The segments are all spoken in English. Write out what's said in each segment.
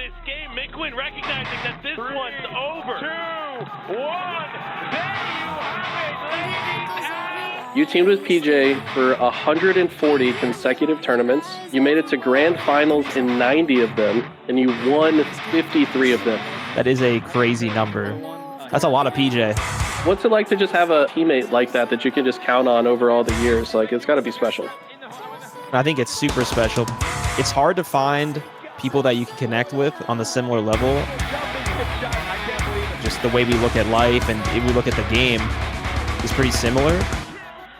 this game. McQuinn recognizing that this one's over. 2, 1. There you have it. You teamed with PJ for 140 consecutive tournaments. You made it to grand finals in 90 of them, and you won 53 of them. That is a crazy number. That's a lot of PJ. What's it like to just have a teammate like that you can just count on over all the years? Like, it's got to be special. I think it's super special. It's hard to find people that you can connect with on the similar level. Just the way we look at life and we look at the game is pretty similar.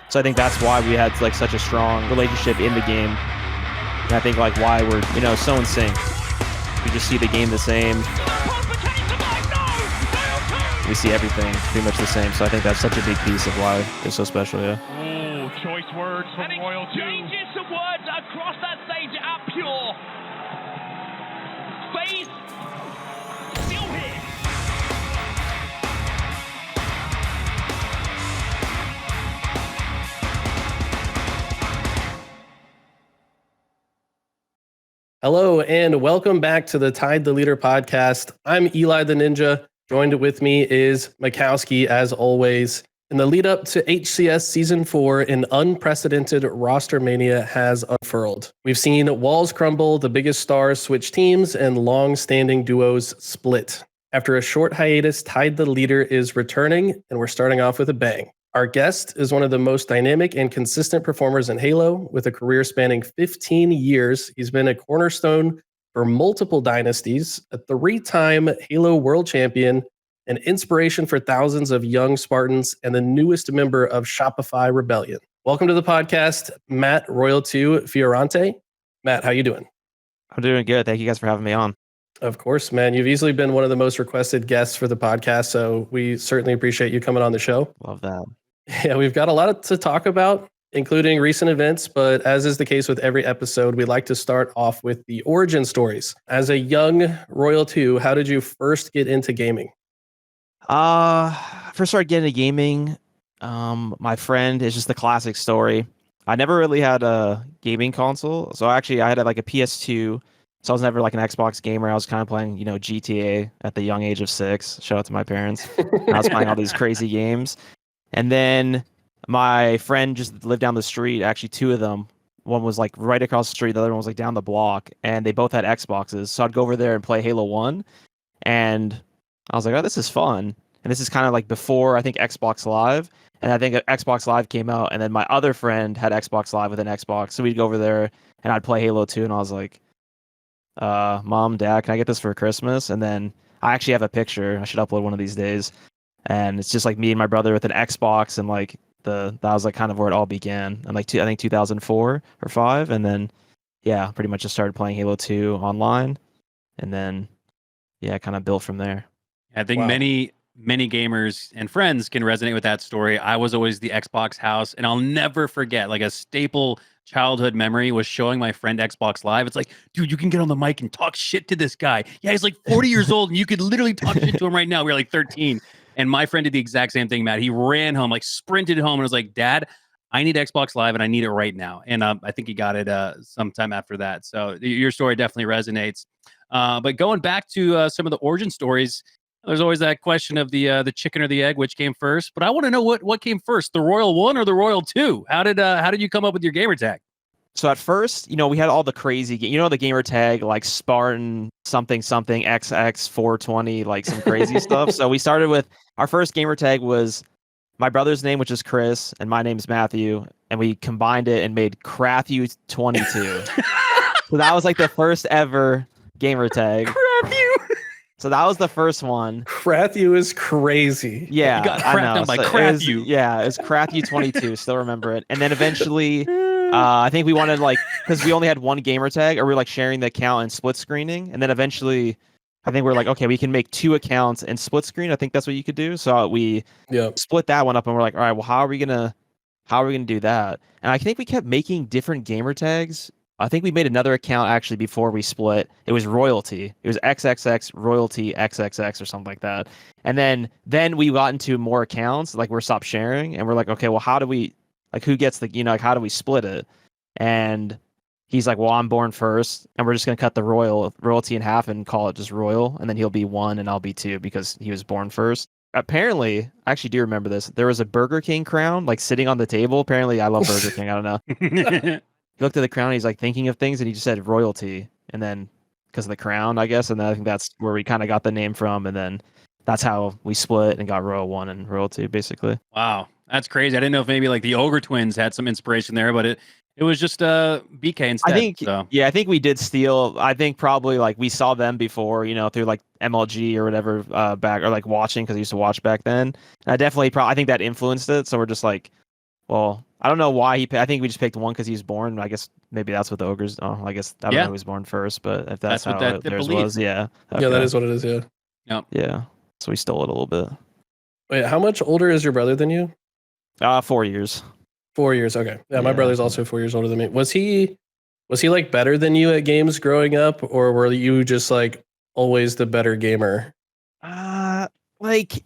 So I think that's why we had like such a strong relationship in the game. And I think like why we're, so in sync. We just see the game the same. We see everything pretty much the same. So I think that's such a big piece of why it's so special, yeah. Oh, choice words from Royal2. Changes some words across that stage at Pure. FaZe still here. Hello, and welcome back to the Tide the Leader podcast. I'm Eli the Ninja. Joined with me is Makowski, as always. In the lead up to HCS Season 4, an unprecedented Rostermania has unfurled. We've seen walls crumble, the biggest stars switch teams, and long-standing duos split. After a short hiatus, Tide the Leader is returning, and we're starting off with a bang. Our guest is one of the most dynamic and consistent performers in Halo, with a career spanning 15 years. He's been a cornerstone for multiple dynasties, a 3-time Halo World Champion, an inspiration for thousands of young Spartans, and the newest member of Shopify Rebellion. Welcome to the podcast, Matt Royal2 Fiorante. Matt, how you doing? I'm doing good. Thank you guys for having me on. Of course, man. You've easily been one of the most requested guests for the podcast, so we certainly appreciate you coming on the show. Love that. Yeah, we've got a lot to talk about, including recent events, but as is the case with every episode, we like to start off with the origin stories. As a young Royal2, how did you first get into gaming? First started getting into gaming. My friend is just the classic story. I never really had a gaming console, so actually I had like a PS2, so I was never like an Xbox gamer. I was kind of playing, GTA at the young age of 6. Shout out to my parents. I was playing all these crazy games. And then my friend just lived down the street, actually 2 of them. One was like right across the street, the other one was like down the block, and they both had Xboxes. So I'd go over there and play Halo 1, and I was like, oh, this is fun. And this is kind of like before, I think, Xbox Live. And I think Xbox Live came out, and then my other friend had Xbox Live with an Xbox. So we'd go over there, and I'd play Halo 2, and I was like, Mom, Dad, can I get this for Christmas? And then I actually have a picture. I should upload one of these days. And it's just like me and my brother with an Xbox, and like that was like kind of where it all began. And like I think 2004 or 5, and then pretty much just started playing Halo 2 online, and then kind of built from there. I think many gamers and friends can resonate with that story. I was always the Xbox house, and I'll never forget, like a staple childhood memory was showing my friend Xbox Live. It's like, dude, you can get on the mic and talk shit to this guy. Yeah, he's like 40 years old, and you could literally talk shit to him right now. We were like 13. And my friend did the exact same thing, Matt. He ran home, like sprinted home, and was like, Dad, I need Xbox Live, and I need it right now. And I think he got it sometime after that. So your story definitely resonates. But going back to some of the origin stories, there's always that question of the chicken or the egg, which came first. But I want to know what came first, the Royal 1 or the Royal 2? How did you come up with your gamer tag? So at first, we had all the crazy, the gamer tag, like Spartan something XX 420, like some crazy stuff. So we started with our first gamer tag was my brother's name, which is Chris, and my name's Matthew, and we combined it and made Crathu 22. So that was like the first ever gamer tag. Crathu. So that was the first one. Crathu is crazy. Yeah, you got crapped on by Crathu. It was Crathu 22. Still remember it. And then eventually, I think we wanted because we only had one gamer tag, or we were like sharing the account and split screening. And then eventually, I think we're like, okay, we can make 2 accounts and split screen. I think that's what you could do. So we split that one up, and we're like, all right, well, how are we gonna do that? And I think we kept making different gamer tags. I think we made another account actually before we split. It was Royalty. It was XXX Royalty XXX or something like that. And then we got into more accounts, like we're stopped sharing, and we're like, okay, well, how do we, like, who gets the, how do we split it? And he's like, well, I'm born first, and we're just gonna cut the royalty in half and call it just royal, and then he'll be 1 and I'll be 2 because he was born first. Apparently, I actually do remember this. There was a Burger King crown like sitting on the table. Apparently, I love Burger King. I don't know. He looked at the crown. He's like thinking of things, and he just said royalty, and then because of the crown, I guess, and then I think that's where we kind of got the name from, and then that's how we split and got Royal 1 and Royal 2, basically. Wow, that's crazy. I didn't know if maybe like the Ogre Twins had some inspiration there, but it was just BK instead. I think we did steal. I think probably like we saw them before, through like MLG or whatever back, or like watching because I used to watch back then. And I definitely I think that influenced it. So we're just like, well, I don't know why I think we just picked 1 because he was born. I guess maybe that's what the Ogres. Oh, I guess I don't know who was born first, but if that's how what theirs was, yeah. Okay. Yeah, that is what it is. Yeah. Yep. Yeah. So we stole it a little bit. Wait, how much older is your brother than you? 4 years. 4 years. Okay. Yeah, my Yeah. brother's also 4 years older than me. Was he like better than you at games growing up, or were you just like always the better gamer? Like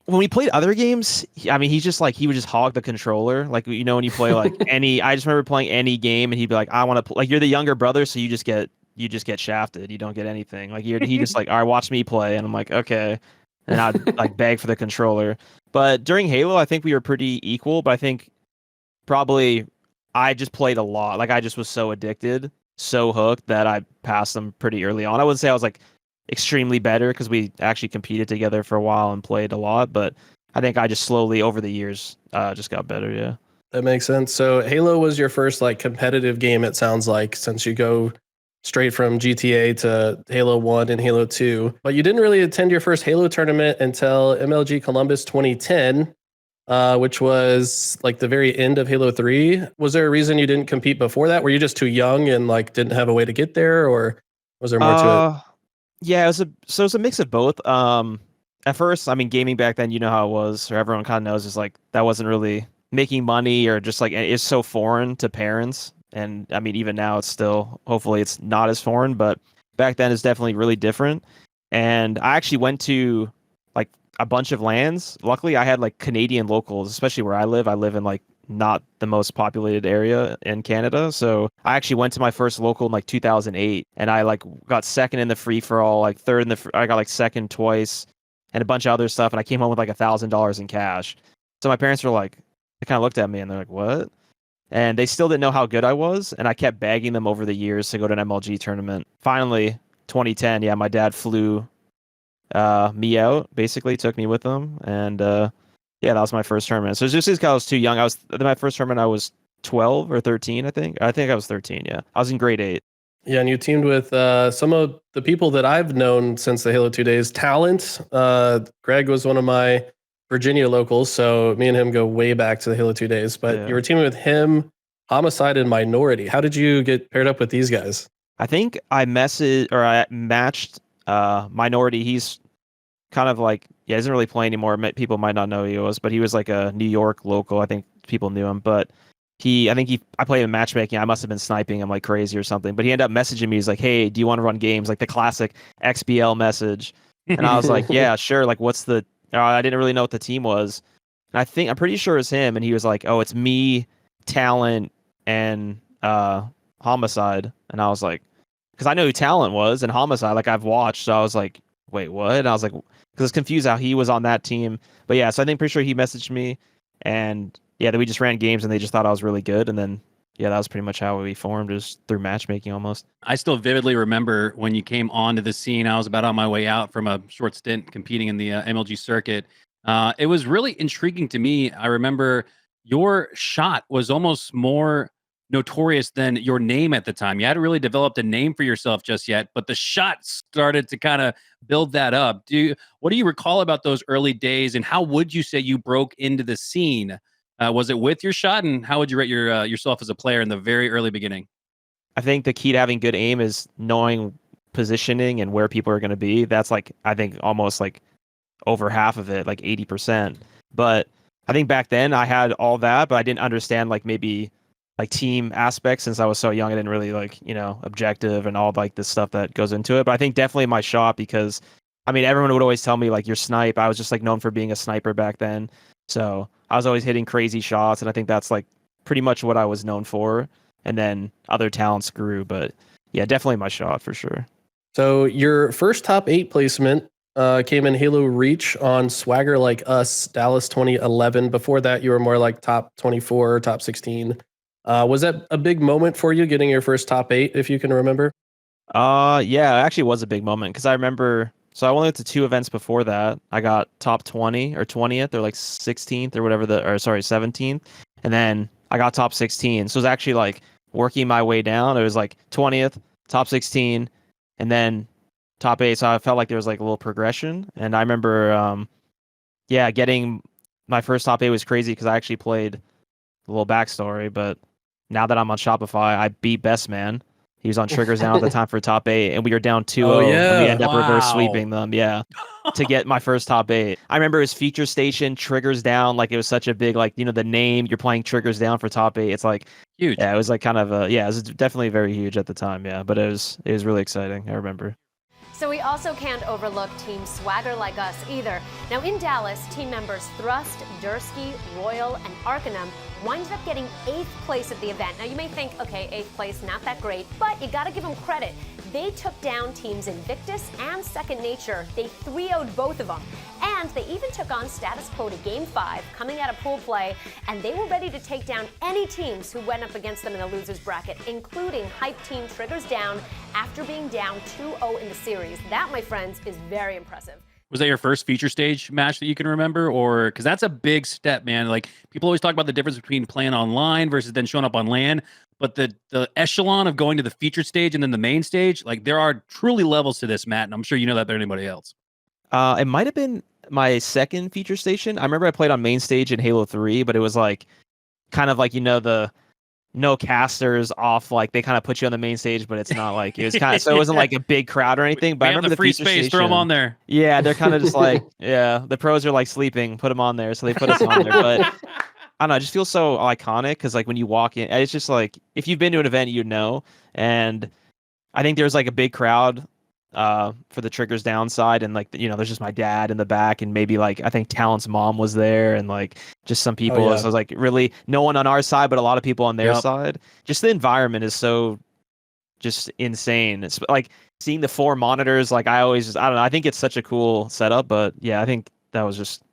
when we played other games, he's just like he would just hog the controller. Like when you play like any, I just remember playing any game, and he'd be like, "I want to like you're the younger brother, so you just get shafted. You don't get anything. Like he just like, all right, watch me play," and I'm like, okay, and I'd like beg for the controller. But during Halo, I think we were pretty equal. But I think probably I just played a lot. Like I just was so addicted, so hooked that I passed them pretty early on. I wouldn't say I was like extremely better because we actually competed together for a while and played a lot. But I think I just slowly over the years just got better. Yeah, that makes sense. So Halo was your first like competitive game. It sounds like, since you go straight from GTA to Halo 1 and Halo 2. But you didn't really attend your first Halo tournament until MLG Columbus 2010, which was like the very end of Halo 3. Was there a reason you didn't compete before that? Were you just too young and like didn't have a way to get there, or was there more to it? Yeah, it was a mix of both. At first, gaming back then, you know how it was, or everyone kind of knows, is like that wasn't really making money, or just like it's so foreign to parents. And even now it's still, hopefully it's not as foreign, but back then it's definitely really different. And I actually went to like a bunch of LANs. Luckily I had like Canadian locals, especially where I live. I live in like not the most populated area in Canada. So I actually went to my first local in like 2008, and I like got second in the free for all, like third in the, I got like second twice and a bunch of other stuff. And I came home with like $1,000 in cash. So my parents were like, they kind of looked at me and they're like, what? And they still didn't know how good I was, and I kept begging them over the years to go to an MLG tournament. Finally, 2010, my dad flew me out, basically took me with him, and that was my first tournament. So it's just because I was too young. My first tournament I was 12 or 13, I think. I think I was 13, yeah. I was in grade 8. Yeah, and you teamed with some of the people that I've known since the Halo 2 days. Talent. Greg was one of my Virginia locals, so me and him go way back to the Halo 2 days. But you were teaming with him, Homicide, and Minority. How did you get paired up with these guys? I think I matched Minority. He's kind of like, he doesn't really play anymore. People might not know who he was, but he was like a New York local. I think people knew him, but I played in matchmaking. I must have been sniping him like crazy or something, but he ended up messaging me. He's like, hey, do you want to run games? Like the classic XBL message. And I was like, yeah, sure. Like, what's the, I didn't really know what the team was. And I'm pretty sure it's him. And he was like, oh, it's me, Talent, and Homicide. And I was like, because I know who Talent was and Homicide, like I've watched. So I was like, wait, what? And I was like, because I was confused how he was on that team. But yeah, so I think pretty sure he messaged me, and then we just ran games and they just thought I was really good. And then that was pretty much how we formed, just through matchmaking almost. I still vividly remember when you came onto the scene. I was about on my way out from a short stint competing in the MLG circuit. It was really intriguing to me. I remember your shot was almost more notorious than your name at the time. You hadn't really developed a name for yourself just yet, but the shot started to kind of build that up. What do you recall about those early days, and how would you say you broke into the scene? Was it with your shot, and how would you rate yourself as a player in the very early beginning? I think the key to having good aim is knowing positioning and where people are going to be. That's like, I think almost like over half of it, like 80%. But I think back then I had all that, but I didn't understand like maybe like team aspects since I was so young. I didn't really like, objective and all like this stuff that goes into it. But I think definitely my shot, because everyone would always tell me like your snipe. I was just like known for being a sniper back then. So I was always hitting crazy shots, and I think that's like pretty much what I was known for. and then other talents grew. But yeah, definitely my shot for sure. So your first top 8 placement came in Halo Reach on Swagger Like Us, Dallas 2011. Before that, you were more like top 24, top 16. Was that a big moment for you getting your first top 8, if you can remember? Yeah, it actually was a big moment because I remember. So I only went to 2 events before that. I got top 20 or 20th or like 16th or whatever or sorry, 17th, and then I got top 16. So it was actually like working my way down. It was like 20th, top 16, and then top 8. So I felt like there was like a little progression. And I remember, getting my first top 8 was crazy because I actually played a little backstory. But now that I'm on Shopify, I beat Best Man. He was on triggers down at the time for top 8, and we were down 2-0, Oh, and we yeah. ended up reverse Wow. sweeping them. Yeah, to get my first top 8. I remember his feature station triggers down, like it was such a big, like, you know, the name you're playing triggers down for top 8. It's like Huge. yeah, it was like kind of it was definitely very huge at the time. Yeah, but it was really exciting. I remember. So we also can't overlook Team Swagger Like Us either. Now in Dallas, team members Thrust, Dursky, Royal, and Arcanum winded up getting 8th place at the event. Now you may think, okay, 8th place, not that great, but you gotta give them credit. They took down teams Invictus and Second Nature. They 3-0'd both of them. And they even took on Status Quo to Game 5, coming out of pool play, and they were ready to take down any teams who went up against them in the losers bracket, including Hype Team Triggers Down after being down 2-0 in the series. That, my friends, is very impressive. Was that your first feature stage match that you can remember? Or because that's a big step, man. Like people always talk about the difference between playing online versus then showing up on LAN. But the echelon of going to the feature stage and then the main stage, like there are truly levels to this, Matt. And I'm sure you know that better than anybody else. It might have been my second feature station. I remember I played on main stage in Halo 3, but it was like kind of like, you know, the no casters off, like they kind of put you on the main stage, but it's not like it was kind of so it wasn't like a big crowd or anything. But I remember the free feature space, throw them on there. Yeah, they're kind of just like, yeah, the pros are like sleeping, put them on there, so they put us on there. But I don't know, it just feels so iconic because like when you walk in, it's just like if you've been to an event, you know. And I think there's like a big crowd for the triggers downside, and like, you know, there's just my dad in the back, and maybe like I think Talent's mom was there, and like just some people. yeah. So I was like, really no one on our side, but a lot of people on their side. Just the environment is so just insane. It's like seeing the 4 monitors. Like I don't know. I think it's such a cool setup, but yeah, I think that was just.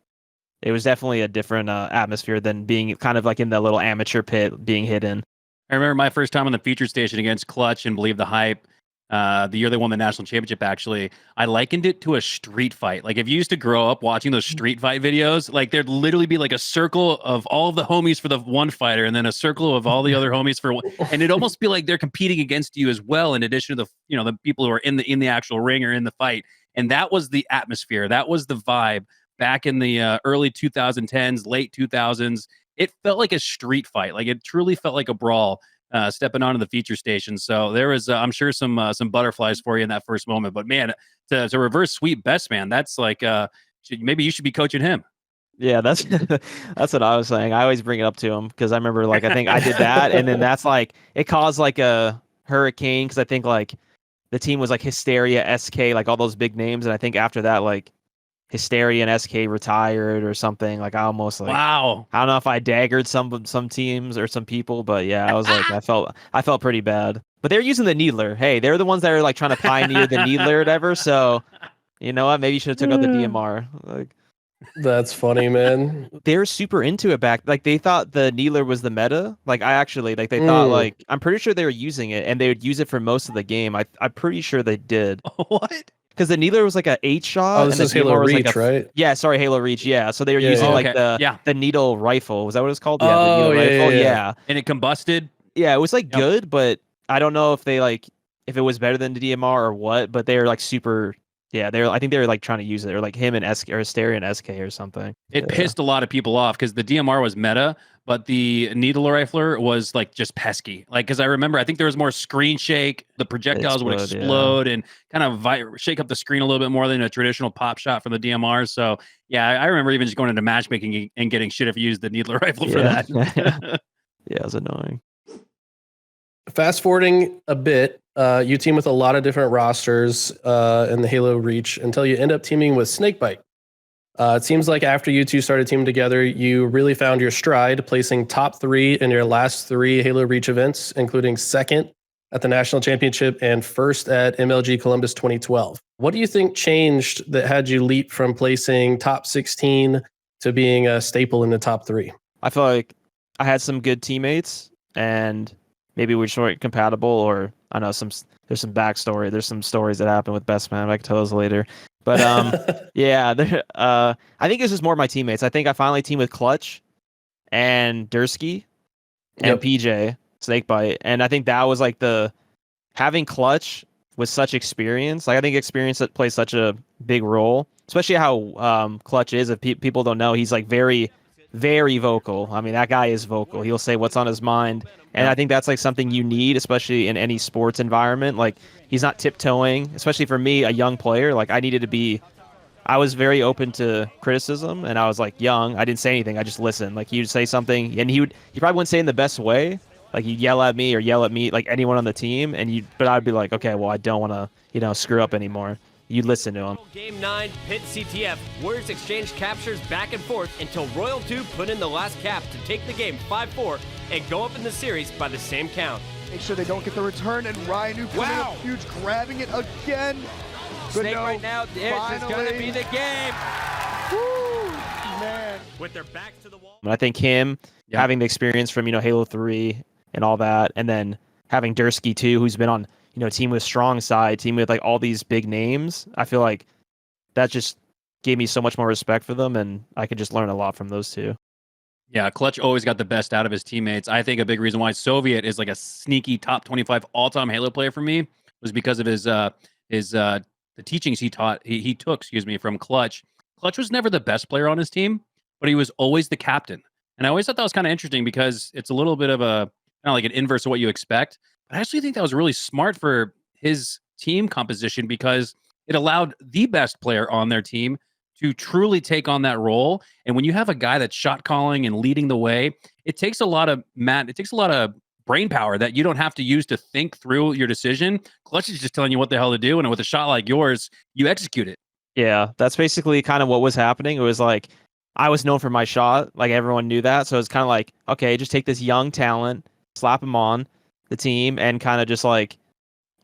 It was definitely a different atmosphere than being kind of like in the little amateur pit being hidden. I remember my first time on the feature station against Clutch and Believe the Hype. The year they won the national championship, actually, I likened it to a street fight. Like if you used to grow up watching those street fight videos, like there'd literally be like a circle of all of the homies for the one fighter, and then a circle of all the other homies for one, and it'd almost be like they're competing against you as well, in addition to the people who are in the actual ring or in the fight. And that was the atmosphere. That was the vibe back in the early 2010s, late 2000s. It felt like a street fight. Like it truly felt like a brawl. Stepping onto the feature station. So there was, I'm sure, some butterflies for you in that first moment. But man, to reverse sweep Best Man, that's like, maybe you should be coaching him. Yeah, that's that's what I was saying. I always bring it up to him because I remember, like, I think I did that, and then that's like it caused like a hurricane because I think like the team was like Hysteria, SK, like all those big names, and I think after that, like Hysteria and SK retired or something. Like I almost like, wow. I don't know if I daggered some teams or some people, but yeah, I was like, I felt pretty bad. But they're using the Needler. Hey, they're the ones that are like trying to pioneer the Needler or whatever. So you know what? Maybe you should have took out the DMR. Like That's funny, man. they're super into it back. Like they thought the Needler was the meta. Like I actually like they thought like I'm pretty sure they were using it and they would use it for most of the game. I'm pretty sure they did. What? Because the Needler was like a 8-shot. Oh, this is Halo Reach, right? Yeah, sorry, Halo Reach. Yeah, so they were using like the needle rifle. Was that what it's called? Yeah, the needle rifle. Yeah, and it combusted. Yeah, it was like good, but I don't know if they like if it was better than the DMR or what. But they were like super. Yeah, I think they were like trying to use it, or like him and SK or Hysteria and SK or something. It pissed a lot of people off because the DMR was meta, but the needle rifler was like just pesky. Like, because I remember, I think there was more screen shake. The projectiles would explode and kind of shake up the screen a little bit more than a traditional pop shot from the DMR. So yeah, I remember even just going into matchmaking and getting shit if you used the needle rifle for that. Yeah, it was annoying. Fast forwarding a bit, you team with a lot of different rosters in the Halo Reach until you end up teaming with Snakebite. It seems like after you two started teaming together, you really found your stride, placing top 3 in your last 3 Halo Reach events, including second at the National Championship and first at MLG Columbus 2012. What do you think changed that had you leap from placing top 16 to being a staple in the top 3? I feel like I had some good teammates, and maybe we weren't compatible, or I know there's some backstory. There's some stories that happened with Best Man. I can tell those later. But yeah, I think it's just more my teammates. I think I finally teamed with Clutch and Dursky and PJ Snakebite, and I think that was like having Clutch with such experience. Like I think experience plays such a big role, especially how Clutch is. If people don't know, he's like very, very vocal. I mean, that guy is vocal. He'll say what's on his mind. And I think that's like something you need, especially in any sports environment. Like he's not tiptoeing, especially for me, a young player. Like I was very open to criticism, and I was like young. I didn't say anything. I just listened. Like he would say something, and he probably wouldn't say it in the best way. Like he'd yell at me or yell at me, like anyone on the team. But I'd be like, okay, well, I don't want to, screw up anymore. You listen to him. Game 9, Pit CTF. Warriors exchanged captures back and forth until Royal2 put in the last cap to take the game 5-4 and go up in the series by the same count. Make sure they don't get the return, and Ryan coming up huge, grabbing it again. Snake right now, this is going to be the game. Woo, man. With their backs to the wall. I think him having the experience from, Halo 3 and all that, and then having Dursky too, who's been on, team with strong side, team with like all these big names. I feel like that just gave me so much more respect for them, and I could just learn a lot from those two. Yeah, Clutch always got the best out of his teammates. I think a big reason why Soviet is like a sneaky top 25 all-time Halo player for me was because of the teachings he took from Clutch. Clutch was never the best player on his team, but he was always the captain. And I always thought that was kind of interesting because it's a little bit of a kind of like an inverse of what you expect. But I actually think that was really smart for his team composition because it allowed the best player on their team to truly take on that role. And when you have a guy that's shot calling and leading the way, it takes a lot of brain power that you don't have to use to think through your decision. Clutch is just telling you what the hell to do. And with a shot like yours, you execute it. Yeah, that's basically kind of what was happening. It was like, I was known for my shot. Like everyone knew that. So it's kind of like, okay, just take this young talent, slap him on the team, and kind of just like,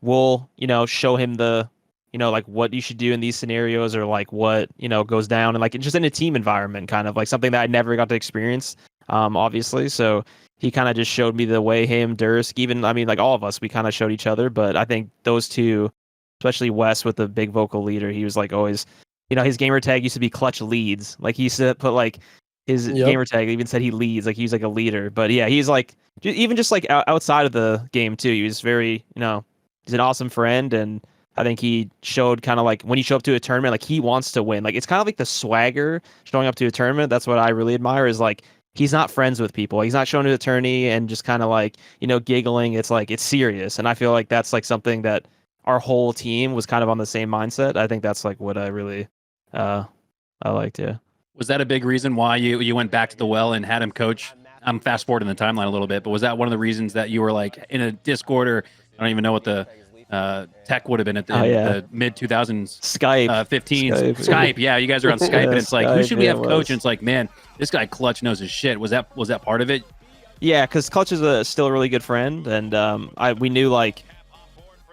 we'll, show him the, like what you should do in these scenarios, or like what, goes down, and like just in a team environment, kind of like something that I never got to experience, obviously. So he kind of just showed me the way, him, Dursk, even, like all of us, we kind of showed each other. But I think those two, especially Wes with the big vocal leader, he was like always, his gamer tag used to be Clutch Leads. Like he used to put like his gamer tag even said he leads, like he was like a leader. But yeah, he's like, even just like outside of the game too, he was very, he's an awesome friend. And I think he showed kind of like when you show up to a tournament, like he wants to win. Like it's kind of like the swagger showing up to a tournament. That's what I really admire, is like, he's not friends with people. He's not showing to the tourney and just kind of like, giggling. It's like, it's serious. And I feel like that's like something that our whole team was kind of on the same mindset. I think that's like what I really, I liked. Yeah. Was that a big reason why you went back to the well and had him coach? I'm fast forwarding the timeline a little bit, but was that one of the reasons that you were like in a Discord, or I don't even know what the tech would have been at the mid 2000s, Skype, 15 Skype. Yeah, you guys are on Skype, and it's like, who should we have coach? And it's like, man, this guy Clutch knows his shit. Was that part of it? Yeah, because Clutch is still a really good friend, and we knew like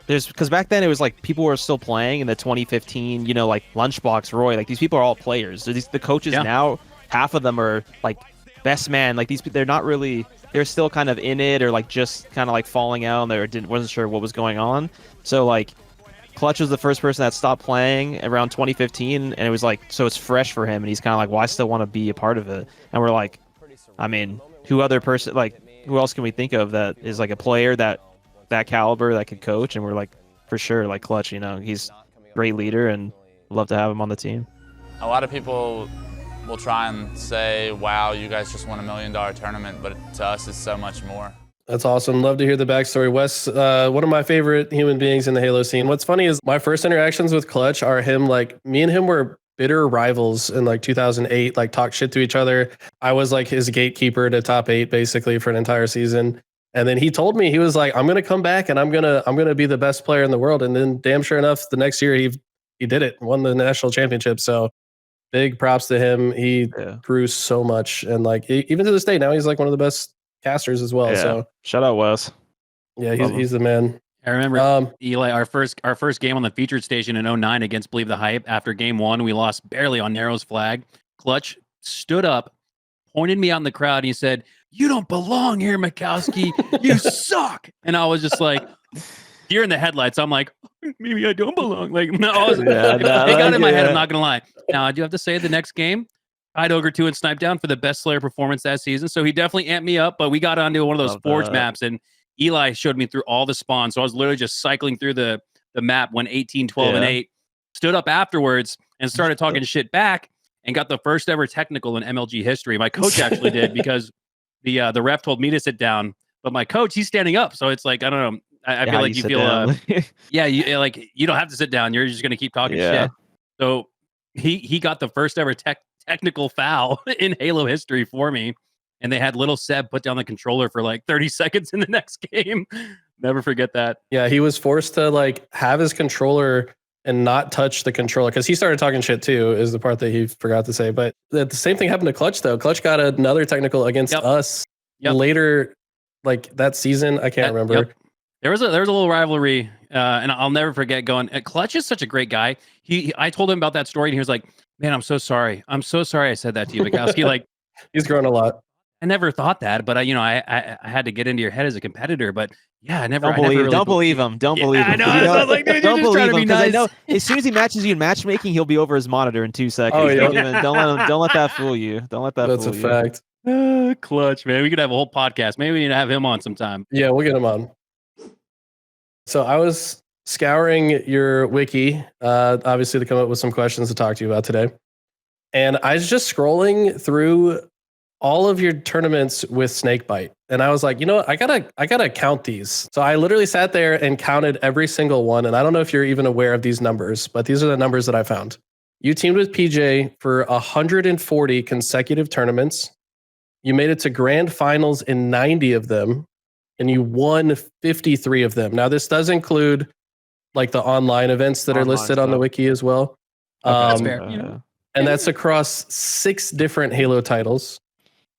because back then it was like people were still playing in the 2015, like Lunchbox, Roy, like these people are all players. So the coaches now, half of them are like best man, like they're not really. They're still kind of in it, or like just kind of like falling out, and wasn't sure what was going on. So like Clutch was the first person that stopped playing around 2015, and it was like, so it's fresh for him, and he's kind of like, well, I still want to be a part of it. And we're like, I mean, who else can we think of that is like a player that caliber that could coach? And we're like, for sure, like Clutch, he's a great leader, and love to have him on the team. A lot of people will try and say, wow, you guys just won $1 million tournament, but to us it's so much more. That's awesome. Love to hear the backstory. Wes, one of my favorite human beings in the Halo scene. What's funny is my first interactions with Clutch are him, like me and him were bitter rivals in like 2008, like talk shit to each other. I was like his gatekeeper to top 8 basically for an entire season. And then he told me, he was like, I'm going to come back and I'm going to be the best player in the world. And then damn sure enough, the next year he did it, won the national championship. So big props to him. He Yeah. grew so much, and like even to this day, now he's like one of the best casters as well. Yeah. So Shout out Wes. yeah, Love him. he's the man. I remember Eli, our first game on the featured station in 09 against Believe the Hype. After game 1, we lost barely on Narrow's flag. Clutch stood up, pointed me out in the crowd, and he said, "You don't belong here, Makowski. You suck." And I was just like, deer in the headlights. I'm like, maybe I don't belong. Like, no, it got in my head. I'm not gonna lie. Now I do have to say, the next game, I'd Ogre 2 and Snipe Down for the best Slayer performance that season. So he definitely amped me up. But we got onto one of those Forge maps, and Eli showed me through all the spawns. So I was literally just cycling through the map when 18, 12, and 8. Stood up afterwards and started talking shit back, and got the first ever technical in MLG history. My coach actually did, because the ref told me to sit down, but my coach, he's standing up. So it's like, I don't know. I feel like you feel you don't have to sit down. You're just gonna keep talking shit. So he got the first ever technical foul in Halo history for me. And they had little Seb put down the controller for like 30 seconds in the next game. Never forget that. Yeah, he was forced to like have his controller and not touch the controller, because he started talking shit too, is the part that he forgot to say. But the same thing happened to Clutch though. Clutch got another technical against us later, like that season. I can't remember. There was a little rivalry, and I'll never forget going. Clutch is such a great guy. I told him about that story, and he was like, "Man, I'm so sorry. I'm so sorry I said that to you, Makowski." Like, he's grown a lot. I never thought that, but I had to get into your head as a competitor. But yeah, I never. Don't believe him. Don't believe him. I know. I was like, dude, don't believe him, because nice. I know as soon as he matches you in matchmaking, he'll be over his monitor in 2 seconds. Oh, yeah. Don't let that fool you. Don't let that. That's fool a you. fact. Clutch, man. We could have a whole podcast. Maybe we need to have him on sometime. Yeah, we'll get him on. So I was scouring your wiki, obviously to come up with some questions to talk to you about today. And I was just scrolling through all of your tournaments with Snakebite. And I was like, you know what? I gotta count these. So I literally sat there and counted every single one. And I don't know if you're even aware of these numbers, but these are the numbers that I found. You teamed with PJ for 140 consecutive tournaments. You made it to grand finals in 90 of them, and you won 53 of them. Now, this does include like the online events that are listed on the wiki as well. That's fair. You know? And that's across 6 different Halo titles.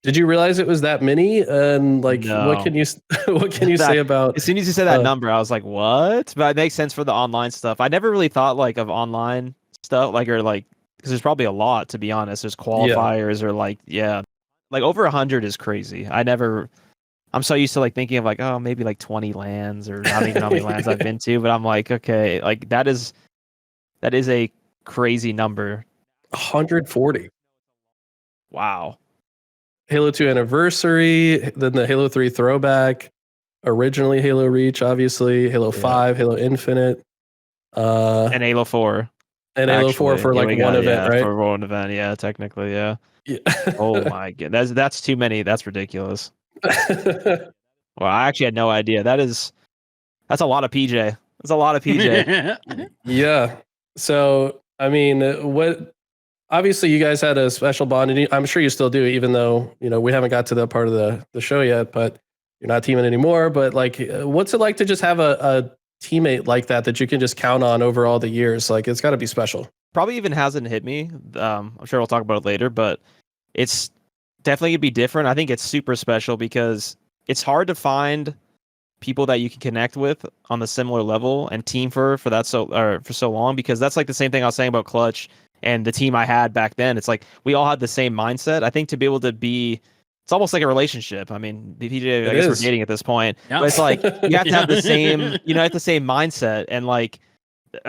Did you realize it was that many? And like, what can you say about? As soon as you said that number, I was like, what? But it makes sense for the online stuff. I never really thought like of online stuff, like, or like, because there's probably a lot, to be honest. There's qualifiers or like over 100 is crazy. I'm so used to like thinking of like, oh, maybe like 20 lands, or not even how many lands I've been to, but I'm like, okay, like that is a crazy number. 140. Wow. Halo 2 Anniversary, then the Halo 3 Throwback, originally Halo Reach, obviously, Halo 5, Halo Infinite, and Halo 4. And Halo 4 for like one event, right? For one event, yeah, technically, yeah. Oh my god, that's too many. That's ridiculous. Well, I actually had no idea. That's a lot of PJ. That's a lot of PJ. Yeah. So, I mean, obviously you guys had a special bond, and I'm sure you still do, even though, we haven't got to that part of the show yet, but you're not teaming anymore. But like, what's it like to just have a teammate like that you can just count on over all the years? Like, it's got to be special. Probably even hasn't hit me. I'm sure we'll talk about it later, but it's definitely gonna be different. I think it's super special because it's hard to find people that you can connect with on the similar level and team for so long, because that's like the same thing I was saying about Clutch and the team I had back then. It's like we all had the same mindset. I think to be able to be, it's almost like a relationship. I mean, PJ, I guess we're dating at this point, but it's like you have to have the same, the same mindset and like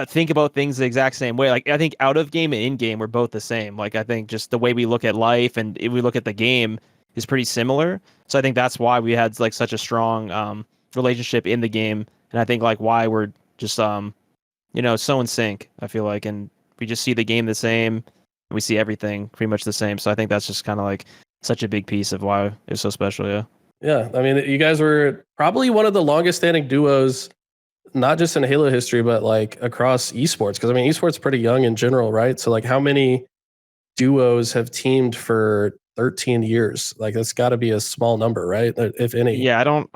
think about things the exact same way. Like I think out of game and in game, we're both the same. Like I think just the way we look at life and we look at the game is pretty similar. So I think that's why we had like such a strong relationship in the game, and I think like why we're just so in sync. I feel like, and we just see the game the same. We see everything pretty much the same. So I think that's just kind of like such a big piece of why it was so special. Yeah. Yeah. I mean, you guys were probably one of the longest standing duos, not just in Halo history, but like across esports. Because I mean, esports is pretty young in general, right? So like, how many duos have teamed for 13 years? Like, that's got to be a small number, right? If any. Yeah, I don't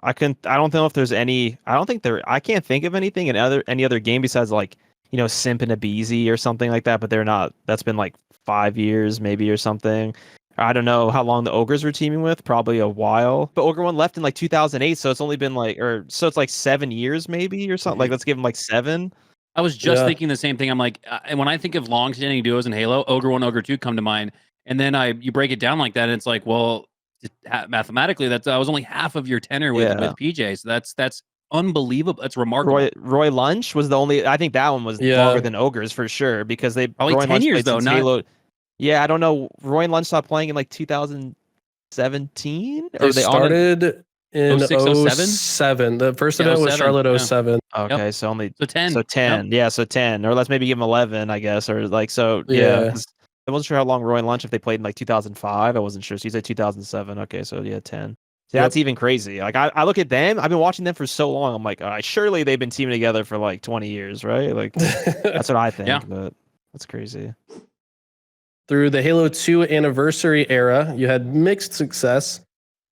know if there's any. I can't think of anything in any other game besides like Simp and Abeezy or something like that, but they're not. That's been like 5 years maybe or something. I don't know how long the Ogres were teaming with, probably a while. But Ogre 1 left in like 2008, so it's only been so it's like 7 years maybe or something. Like let's give him like 7. I was just thinking the same thing. I'm like, and when I think of long-standing duos in Halo, Ogre 1, Ogre 2 come to mind. And then you break it down like that, and it's like, well, mathematically, that was only half of your tenure with PJ. So that's unbelievable. That's remarkable. Roy Lunch was the only. I think that one was longer than Ogres for sure because they probably Roy 10 Lunch years though. Not Halo. Yeah, I don't know. Roy and Lunch stopped playing in like 2017. They started in 06, 07. The first event was Charlotte 07. Okay, so only 10. So 10. Yep. Yeah, so 10. Or let's maybe give them 11, I guess. Or like so. Yeah. I wasn't sure how long Roy and Lunch if they played in like 2005. I wasn't sure. So you said 2007. Okay, so yeah, 10. So that's even crazy. Like I look at them. I've been watching them for so long. I'm like, all right, surely they've been teaming together for like 20 years, right? Like that's what I think. Yeah. But that's crazy. Through the Halo 2 anniversary era, you had mixed success.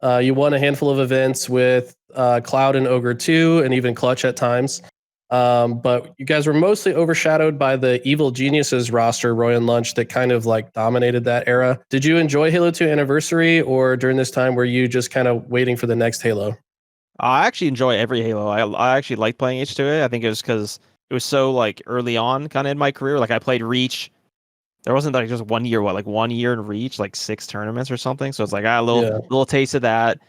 You won a handful of events with Cloud and Ogre 2, and even Clutch at times. But you guys were mostly overshadowed by the Evil Geniuses roster, Roy and Lunch, that kind of like dominated that era. Did you enjoy Halo 2 anniversary, or during this time were you just kind of waiting for the next Halo? I actually enjoy every Halo. I actually like playing H2A. I think it was because it was so like early on kind of in my career. Like I played Reach. There wasn't like just 1 year, like 1 year in Reach, like 6 tournaments or something. So it's like I had a little taste of that.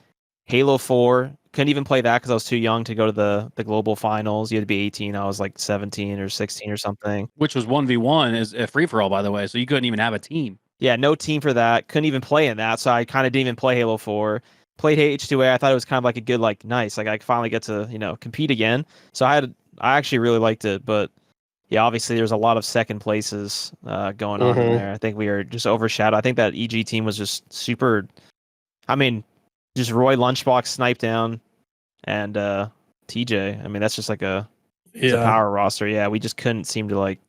Halo 4, couldn't even play that because I was too young to go to the global finals. You had to be 18. I was like 17 or 16 or something. Which was 1v1 is a free-for-all, by the way. So you couldn't even have a team. Yeah, no team for that. Couldn't even play in that. So I kind of didn't even play Halo 4. Played H2A. I thought it was kind of like a good, like nice. Like I finally get to, compete again. So I actually really liked it. But yeah, obviously there's a lot of second places going on in there. I think we were just overshadowed. I think that EG team was just super. I mean, just Roy Lunchbox snipe down and TJ. I mean, that's just like it's a power roster. Yeah, we just couldn't seem to like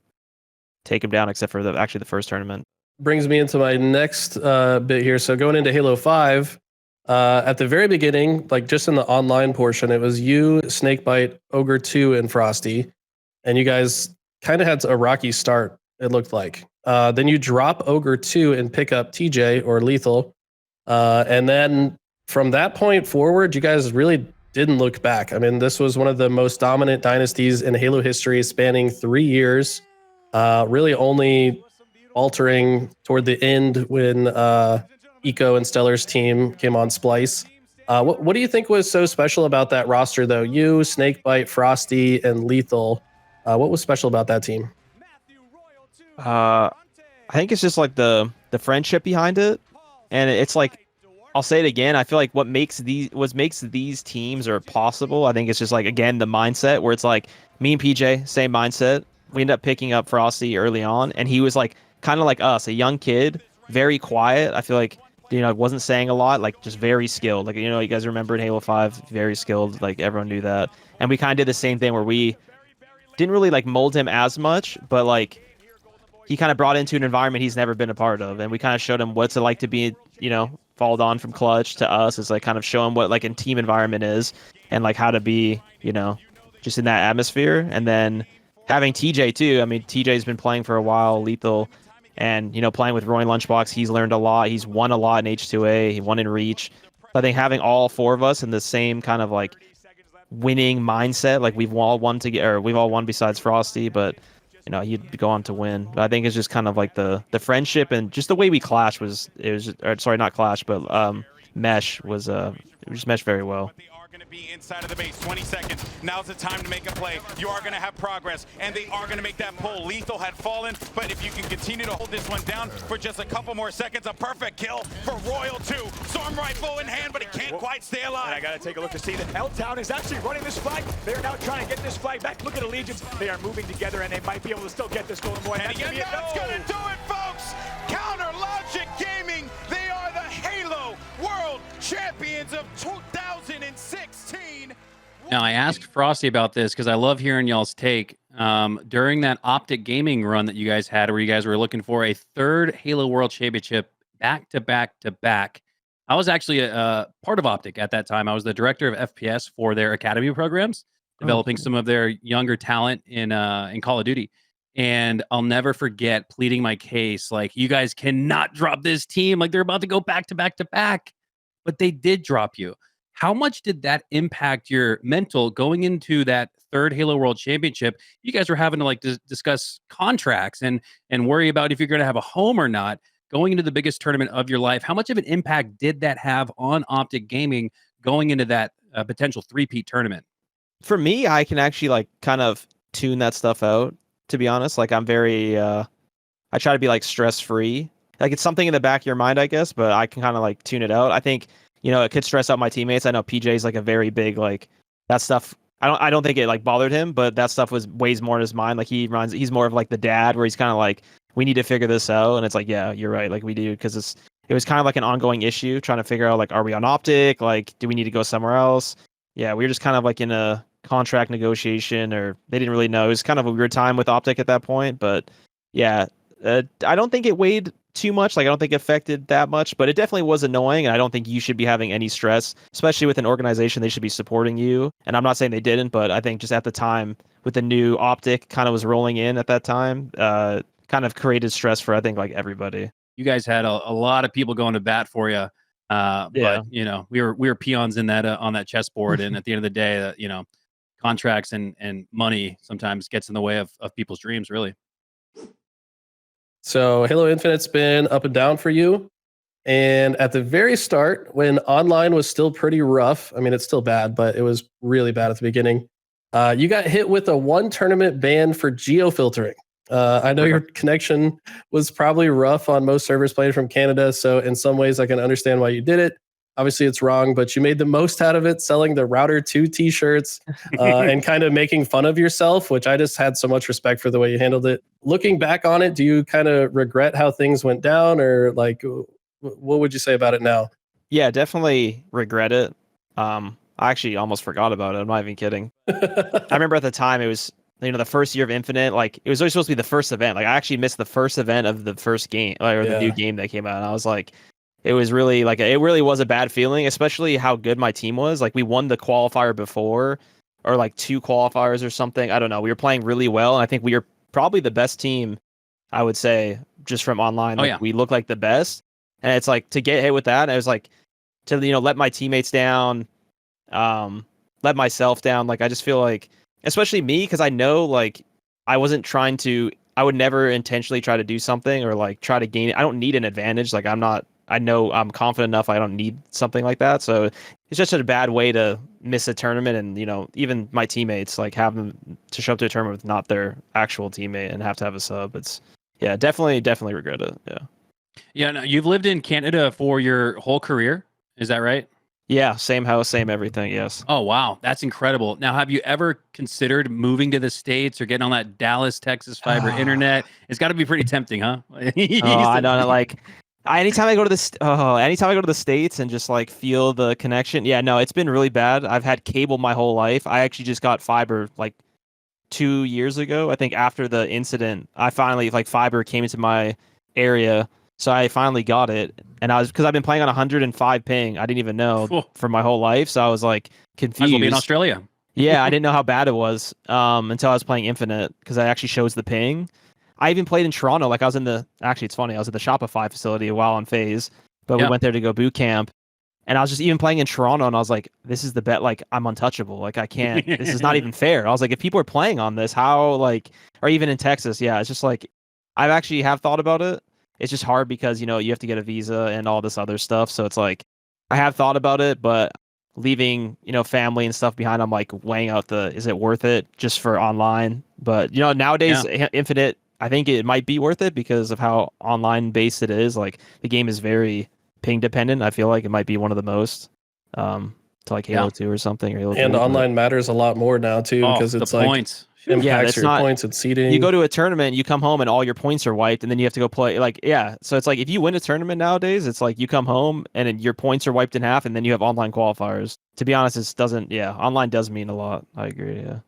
take him down except for the first tournament. Brings me into my next bit here. So going into Halo 5, at the very beginning, like just in the online portion, it was you, Snakebite, Ogre 2, and Frosty. And you guys kind of had a rocky start, it looked like. Then you drop Ogre 2 and pick up TJ or Lethal. And then from that point forward, you guys really didn't look back. I mean, this was one of the most dominant dynasties in Halo history, spanning 3 years, really only altering toward the end when Eco and Stellar's team came on Splice. What do you think was so special about that roster, though? You, Snakebite, Frosty, and Lethal. What was special about that team? I think it's just like the friendship behind it, and it's like I'll say it again. I feel like what makes these teams are possible. I think it's just like again the mindset where it's like me and PJ same mindset. We end up picking up Frosty early on, and he was like kind of like us, a young kid, very quiet. I feel like wasn't saying a lot, like just very skilled. Like you guys remember in Halo 5, very skilled. Like everyone knew that, and we kind of did the same thing where we didn't really like mold him as much, but like he kind of brought into an environment he's never been a part of, and we kind of showed him what's it like to be, followed on from Clutch to us. Is like kind of show him what like a team environment is, and like how to be, just in that atmosphere. And then having TJ too. I mean, TJ's been playing for a while, Lethal, and playing with Roy Lunchbox, he's learned a lot. He's won a lot in H2A. He won in Reach. I think having all 4 of us in the same kind of like winning mindset, like we've all won besides Frosty, but he'd go on to win. But I think it's just kind of like the friendship and just the way we clash not clash, but mesh was it just meshed very well. Be inside of the base, 20 seconds. Now's the time to make a play. You are going to have progress, and they are going to make that pull. Lethal had fallen, but if you can continue to hold this one down for just a couple more seconds, a perfect kill for Royal2. Storm rifle in hand, but he can't quite stay alive. And I got to take a look to see that L-Town is actually running this flag. They're now trying to get this flag back. Look at Allegiance. They are moving together, and they might be able to still get this golden boy. And again, that's going to do it, folks. Counter Logic Gaming. They are the Halo World Champions of 2016. Now, I asked Frosty about this because I love hearing y'all's take. During that Optic gaming run that you guys had, where you guys were looking for a 3rd Halo World Championship back to back to back, I was actually a part of Optic at that time. I was the director of FPS for their academy programs, developing some of their younger talent in Call of Duty. And I'll never forget pleading my case. Like, you guys cannot drop this team. Like, they're about to go back to back to back. But they did drop you. How much did that impact your mental going into that third Halo World Championship? You guys were having to like discuss contracts and worry about if you're going to have a home or not going into the biggest tournament of your life. How much of an impact did that have on Optic Gaming going into that potential three-peat tournament? For me, I can actually like kind of tune that stuff out, to be honest. Like I'm very I try to be like stress free. Like it's something in the back of your mind, I guess, but I can kind of like tune it out. I think, you know, it could stress out my teammates. I know PJ's like a very big like that stuff. I don't think it like bothered him, but that stuff weighs more in his mind. Like he's more of like the dad where he's kind of like, we need to figure this out. And it's like, yeah, you're right. Like we do, because it was kind of like an ongoing issue trying to figure out like, are we on Optic? Like, do we need to go somewhere else? Yeah, we were just kind of like in a contract negotiation, or they didn't really know. It was kind of a weird time with Optic at that point, but yeah, I don't think it weighed too much. Like I don't think it affected that much, but it definitely was annoying, and I don't think you should be having any stress, especially with an organization. They should be supporting you, and I'm not saying they didn't, but I think just at the time with the new Optic kind of was rolling in at that time, kind of created stress for I think like everybody. You guys had a lot of people going to bat for you, but you know we were peons in that on that chessboard, and at the end of the day, you know, contracts and money sometimes gets in the way of people's dreams, really. So Halo Infinite's been up and down for you. And at the very start, when online was still pretty rough, I mean, it's still bad, but it was really bad at the beginning. You got hit with a 1 tournament ban for geofiltering. I know your connection was probably rough on most servers playing from Canada. So in some ways I can understand why you did it. Obviously it's wrong, but you made the most out of it, selling the Router2 t-shirts and kind of making fun of yourself, which I just had so much respect for the way you handled it. Looking back on it, do you kind of regret how things went down, or like, what would you say about it now? Yeah, definitely regret it. I actually almost forgot about it. I'm not even kidding. I remember at the time it was, you know, the first year of Infinite, like it was always supposed to be the first event. Like I actually missed the first event of the first game, or the new game that came out. And I was like, it was really like, it really was a bad feeling, especially how good my team was. Like we won the qualifier before, or like 2 qualifiers or something. I don't know. We were playing really well. And I think we were probably the best team, I would say, just from online. Like, we look like the best. And it's like to get hit with that, it was like to, you know, let my teammates down, let myself down. Like I just feel like, especially me, because I know like I would never intentionally try to do something or like try to gain it. I don't need an advantage. Like I know I'm confident enough. I don't need something like that. So it's just a bad way to miss a tournament. And, you know, even my teammates, like have them to show up to a tournament with not their actual teammate and have to have a sub. It's definitely regret it. Yeah. Yeah. No, you've lived in Canada for your whole career. Is that right? Yeah. Same house, same everything. Yes. Oh, wow. That's incredible. Now, have you ever considered moving to the States or getting on that Dallas, Texas fiber internet? It's got to be pretty tempting, huh? I don't know. Like, anytime I go to the States and just like feel the connection. Yeah, no, it's been really bad. I've had cable my whole life. I actually just got fiber like 2 years ago. I think after the incident, I finally like fiber came into my area. So I finally got it. And because I've been playing on 105 ping. I didn't even know for my whole life. So I was like confused. Might as well be in Australia. Yeah, I didn't know how bad it was until I was playing Infinite, because it actually shows the ping. I even played in Toronto. Like I was it's funny, I was at the Shopify facility while on FaZe, but we went there to go boot camp. And I was just even playing in Toronto, and I was like, this is the bet. Like I'm untouchable. Like I can't, this is not even fair. I was like, if people are playing on this, how, like, or even in Texas. Yeah. It's just like, I actually have thought about it. It's just hard because, you know, you have to get a visa and all this other stuff. So it's like, I have thought about it, but leaving, you know, family and stuff behind, I'm like weighing out is it worth it just for online? But, you know, nowadays Infinite, I think it might be worth it because of how online based it is. Like the game is very ping dependent. I feel like it might be one of the most to like Halo 2 or something. Or Halo and 3, online matters a lot more now too, because it's like points. Impacts your points and seeding. You go to a tournament, you come home and all your points are wiped, and then you have to go play. Like, yeah, so it's like if you win a tournament nowadays, it's like you come home and your points are wiped in half, and then you have online qualifiers. To be honest, it doesn't. Yeah, online does mean a lot. I agree. Yeah.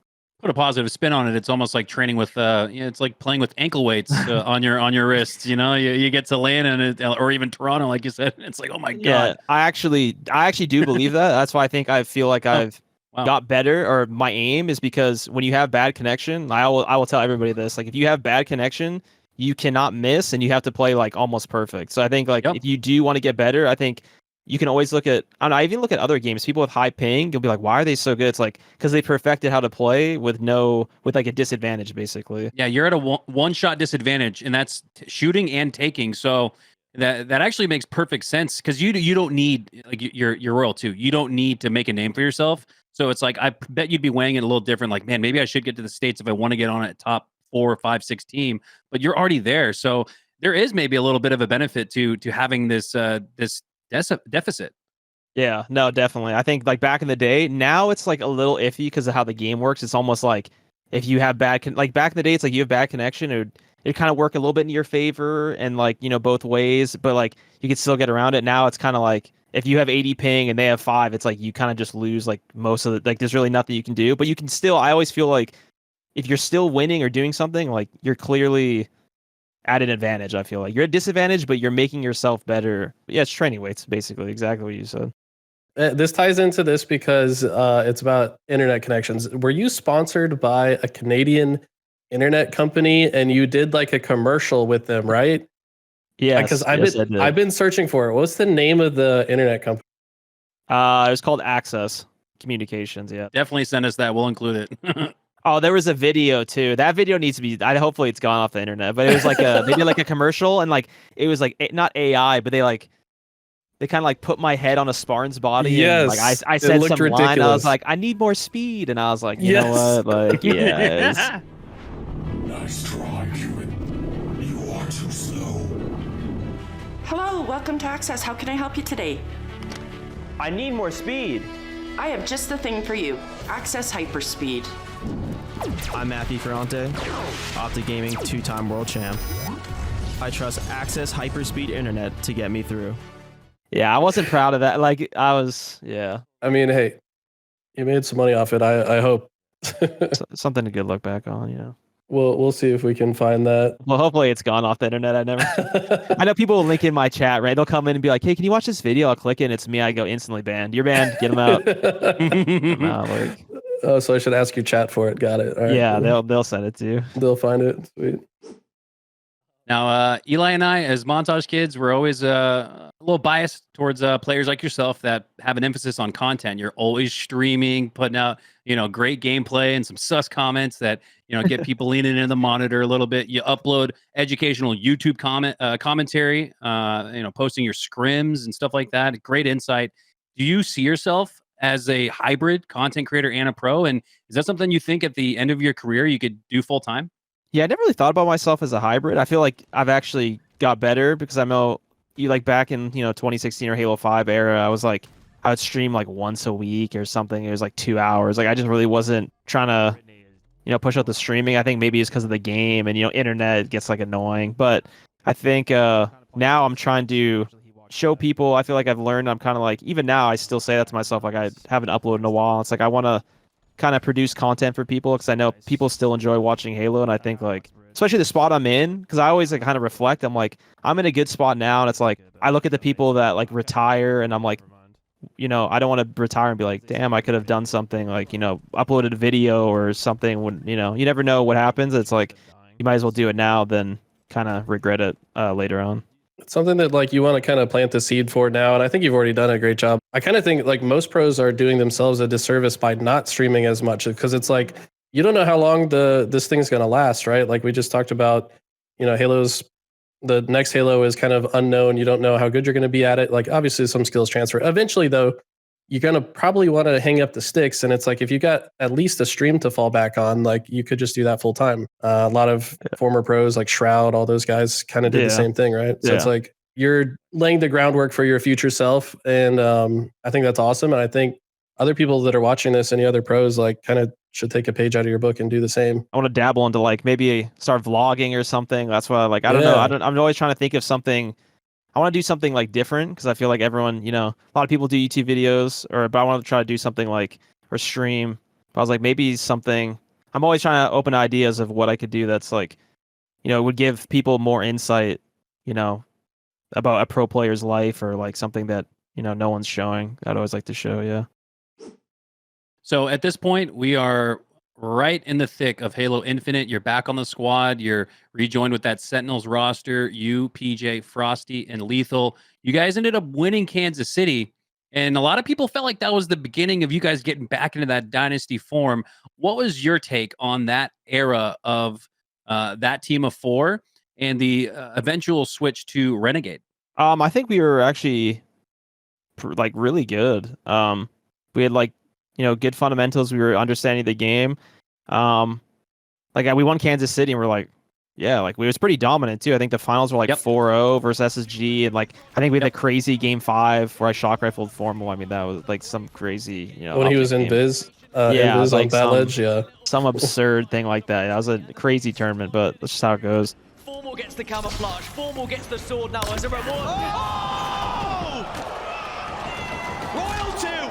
Put a positive spin on it. It's almost like training with, it's like playing with ankle weights on your wrists. You know, you get to land in it, or even Toronto, like you said. It's like, oh my god. Yeah, I actually do believe that. That's why I think I feel like I've got better, or my aim is because when you have bad connection, I will tell everybody this, like if you have bad connection, you cannot miss and you have to play like almost perfect. So I think like if you do want to get better, I think you can always look at, I even look at other games, people with high ping, you'll be like, why are they so good? It's like, because they perfected how to play with like a disadvantage, basically. Yeah, you're at a one-shot disadvantage, and that's shooting and taking. So that actually makes perfect sense, because you don't need, like, you're Royal2. You don't need to make a name for yourself. So it's like, I bet you'd be weighing it a little different. Like, man, maybe I should get to the States if I want to get on a top 4, 5, 6 team. But you're already there, so there is maybe a little bit of a benefit to having this deficit. Yeah, no, definitely. I think like back in the day, now it's like a little iffy because of how the game works. It's almost like if you have like back in the day, it's like you have bad connection, it kind of work a little bit in your favor and like, both ways, but like you can still get around it. Now it's kind of like if you have 80 ping and they have 5, it's like you kind of just lose like most of the, like there's really nothing you can do, but you can still, I always feel like if you're still winning or doing something, like you're clearly at an advantage. I feel like you're at a disadvantage, but you're making yourself better. Yeah, it's training weights, basically, exactly what you said. This ties into this because it's about internet connections. Were you sponsored by a Canadian internet company and you did like a commercial with them, right? Yeah, because I've been searching for it. What's the name of the internet company? It was called Access Communications. Yeah, definitely send us that. We'll include it. Oh, there was a video too. That video needs to be. Hopefully, it's gone off the internet. But it was like they did like a commercial, and like it was like not AI, but they kind of like put my head on a Spartan's body. Yes, and like I said some ridiculous. line. I was like, I need more speed, and I was like, you know what? Like, yeah. Nice try, human. You are too slow. Hello, welcome to Access. How can I help you today? I need more speed. I have just the thing for you. Access Hyperspeed. I'm Matthew Ferrante, Optic Gaming 2-time world champ. I trust Access Hyperspeed Internet to get me through. Yeah, I wasn't proud of that. Like, I was, yeah. I mean, hey, you made some money off it. I hope. Something to good look back on, We'll see if we can find that. Well, hopefully it's gone off the internet. I know people will link in my chat, right? They'll come in and be like, "Hey, can you watch this video?" I'll click it, and it's me. I go instantly banned. You're banned. Get them out. Like, oh, so I should ask your chat for it. Got it. All right. Yeah, they'll send it to you. They'll find it. Sweet. Now, Eli and I, as Montage kids, we're always a little biased towards players like yourself that have an emphasis on content. You're always streaming, putting out, great gameplay and some sus comments that, get people leaning into the monitor a little bit. You upload educational YouTube commentary, posting your scrims and stuff like that. Great insight. Do you see yourself as a hybrid content creator and a pro? And is that something you think at the end of your career you could do full time? Yeah, I never really thought about myself as a hybrid. I feel like I've actually got better because I know back in 2016 or Halo 5 era, I would stream like once a week or something. It was like 2 hours. Like I just really wasn't trying to push out the streaming. I think maybe it's because of the game and internet gets like annoying. But I think now I'm trying to show people. I feel like I've learned. I'm kind of like, even now I still say that to myself. Like I haven't uploaded in a while. It's like I want to kind of produce content for people because I know people still enjoy watching Halo, and I think like especially the spot I'm in, because I always like kind of reflect. I'm like, I'm in a good spot now, and it's like I look at the people that like retire, and I'm like, I don't want to retire and be like, damn, I could have done something like uploaded a video or something. When you never know what happens. It's like you might as well do it now than kind of regret it later on. It's something that like you want to kind of plant the seed for now, and I think you've already done a great job. I kind of think like most pros are doing themselves a disservice by not streaming as much, because it's like you don't know how long this thing's going to last, right? Like we just talked about, the next Halo is kind of unknown. You don't know how good you're going to be at it. Like obviously some skills transfer. Eventually though, you're going to probably want to hang up the sticks, and it's like if you got at least a stream to fall back on, like you could just do that full time. A lot of former pros like Shroud, all those guys kind of did the same thing, right? So it's like you're laying the groundwork for your future self, and I think that's awesome. And I think other people that are watching this, any other pros, like kind of should take a page out of your book and do the same. I want to dabble into like maybe start vlogging or something. That's why I don't know. I'm always trying to think of something. I want to do something like different because I feel like everyone, a lot of people do YouTube videos, but I want to try to do something like or stream. But I was like, maybe something. I'm always trying to open ideas of what I could do that's like, would give people more insight, about a pro player's life or like something that no one's showing. I'd always like to show. Yeah. So at this point, we are right in the thick of Halo Infinite. You're back on the squad. You're rejoined with that Sentinels roster. You, PJ, Frosty, and Lethal. You guys ended up winning Kansas City. And a lot of people felt like that was the beginning of you guys getting back into that dynasty form. What was your take on that era of that team of 4 and the eventual switch to Renegade? I think we were actually like really good. We had like, good fundamentals. We were understanding the game. Like we won Kansas City and we're like, yeah, like we was pretty dominant too. I think the finals were like 4-0 versus SSG, and like I think we had a crazy game 5 where I shock rifled Formal. I mean, that was like some crazy, when he was in Biz, yeah, Biz like on Bat Ledge, yeah, some absurd thing like that. That was a crazy tournament, but that's just how it goes. Formal gets the camouflage. Formal gets the sword now as a reward. Oh! Royal2!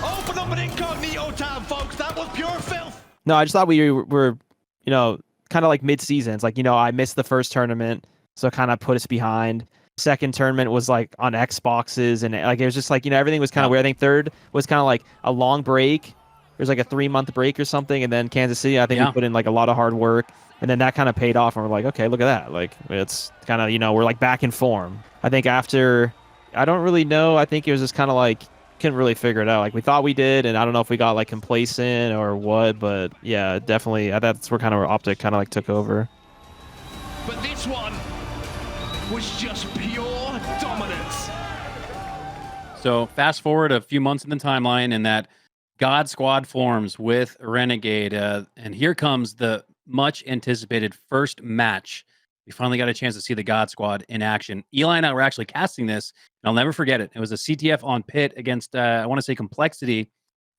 Open up an incognito tab, folks. That was pure filth. No, I just thought we were, kind of like mid-seasons. Like, I missed the first tournament, so it kind of put us behind. Second tournament was like on Xboxes, and like it was just like, everything was kind of weird. I think third was kind of like a long break. There's like a 3-month break or something, and then Kansas City, I think we put in like a lot of hard work, and then that kind of paid off, and we're like, okay, look at that. Like it's kind of, we're like back in form. I think after, I don't really know. I think it was just kind of like, couldn't really figure it out. Like we thought we did, and I don't know if we got like complacent or what, but yeah, definitely that's where kind of Optic kind of like took over. But this one was just pure dominance. So fast forward a few months in the timeline, and that God Squad forms with Renegade, and here comes the much anticipated first match. We finally got a chance to see the God Squad in action. Eli and I were actually casting this, and I'll never forget it. It was a CTF on Pit against, I want to say, Complexity.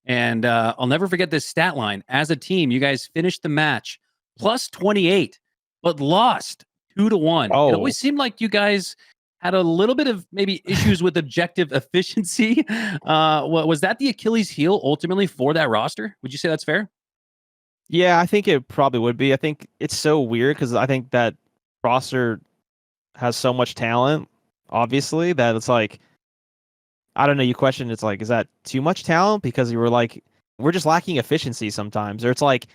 And I'll never forget this stat line. As a team, you guys finished the match plus 28, but lost 2-1. Oh. It always seemed like you guys had a little bit of maybe issues with objective efficiency. Was that the Achilles heel ultimately for that roster? Would you say that's fair? Yeah, I think it probably would be. I think it's so weird because I think that roster has so much talent, obviously, that it's like, I don't know, you question, it's like, is that too much talent? Because you were like, we're just lacking efficiency sometimes. Or it's like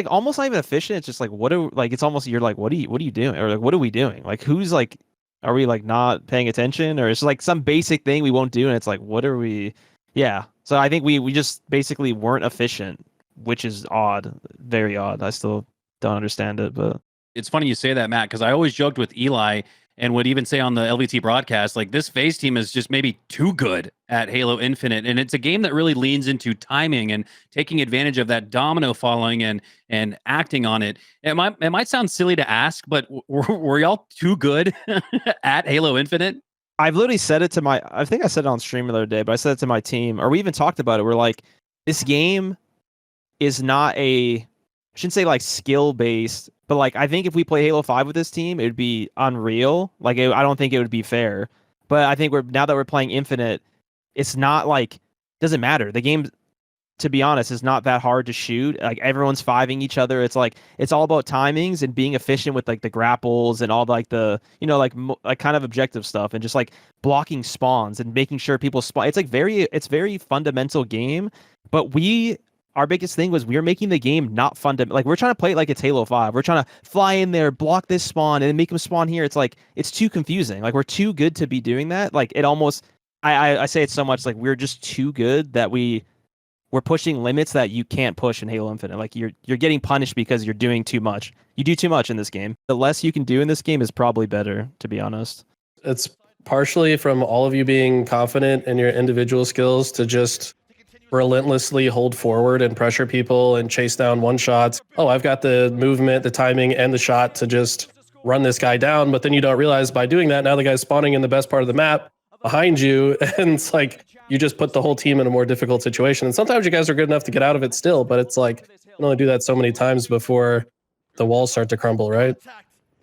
almost not even efficient. It's just like, it's almost, you're like, what are you doing? Or like, what are we doing? Like, who's like, are we like not paying attention? Or it's like some basic thing we won't do. And it's like, what are we? Yeah. So I think we just basically weren't efficient, which is odd, very odd. I still don't understand it, but. It's funny you say that, Matt, because I always joked with Eli and would even say on the LVT broadcast, like this FaZe team is just maybe too good at Halo Infinite. And it's a game that really leans into timing and taking advantage of that domino following and acting on it. It might sound silly to ask, but were y'all too good at Halo Infinite? I've literally said it to I think I said it on stream the other day, but I said it to my team, or we even talked about it. We're like, this game is not I shouldn't say like skill based, but like I think if we play Halo 5 with this team, it would be unreal. Like I don't think it would be fair. But I think now that we're playing Infinite, it's not like, doesn't matter. The game, to be honest, is not that hard to shoot. Like everyone's fiving each other. It's like it's all about timings and being efficient with like the grapples and all like the like kind of objective stuff and just like blocking spawns and making sure people spawn. It's like very fundamental game. But our biggest thing was we were making the game not fundamental. Like we're trying to play it like it's Halo 5. We're trying to fly in there, block this spawn, and then make them spawn here. It's like it's too confusing. Like we're too good to be doing that. Like it almost. I say it so much. Like we're just too good that we're pushing limits that you can't push in Halo Infinite. Like you're getting punished because you're doing too much. You do too much in this game. The less you can do in this game is probably better, to be honest. It's partially from all of you being confident in your individual skills to just relentlessly hold forward and pressure people and chase down one shots. Oh, I've got the movement, the timing, and the shot to just run this guy down. But then you don't realize by doing that, now the guy's spawning in the best part of the map behind you. And it's like, you just put the whole team in a more difficult situation. And sometimes you guys are good enough to get out of it still, but it's like, you can only do that so many times before the walls start to crumble, right?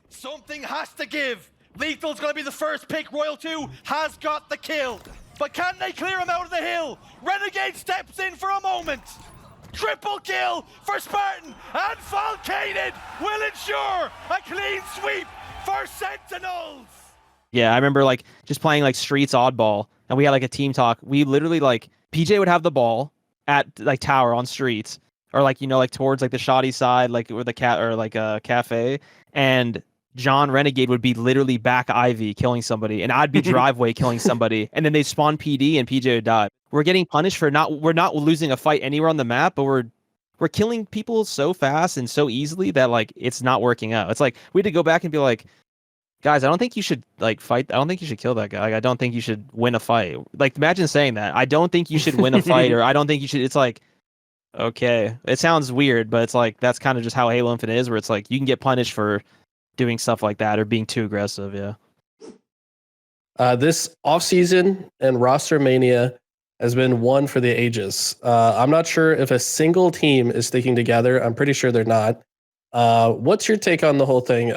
Something has to give. Lethal's going to be the first pick. Royal2 has got the kill. But can they clear him out of the hill? Renegade steps in for a moment. Triple kill for Spartan, and Falcated will ensure a clean sweep for Sentinels. Yeah, I remember like just playing like Streets Oddball, and we had like a team talk. We literally like PJ would have the ball at like tower on streets, or like, like towards like the shoddy side, like or the cat or like a cafe, and John Renegade would be literally back Ivy killing somebody, and I'd be driveway killing somebody, and then they spawn PD and PJ would die. We're getting punished for we're not losing a fight anywhere on the map, but we're killing people so fast and so easily that like it's not working out. It's like we had to go back and be like, guys, I don't think you should like fight. I don't think you should kill that guy. I don't think you should win a fight. Like imagine saying that. I don't think you should win a fight, or I don't think you should. It's like, okay, it sounds weird, but it's like that's kind of just how Halo Infinite is, where it's like you can get punished for doing stuff like that or being too aggressive. Yeah. This offseason and Rostermania has been one for the ages. I'm not sure if a single team is sticking together. I'm pretty sure they're not. What's your take on the whole thing?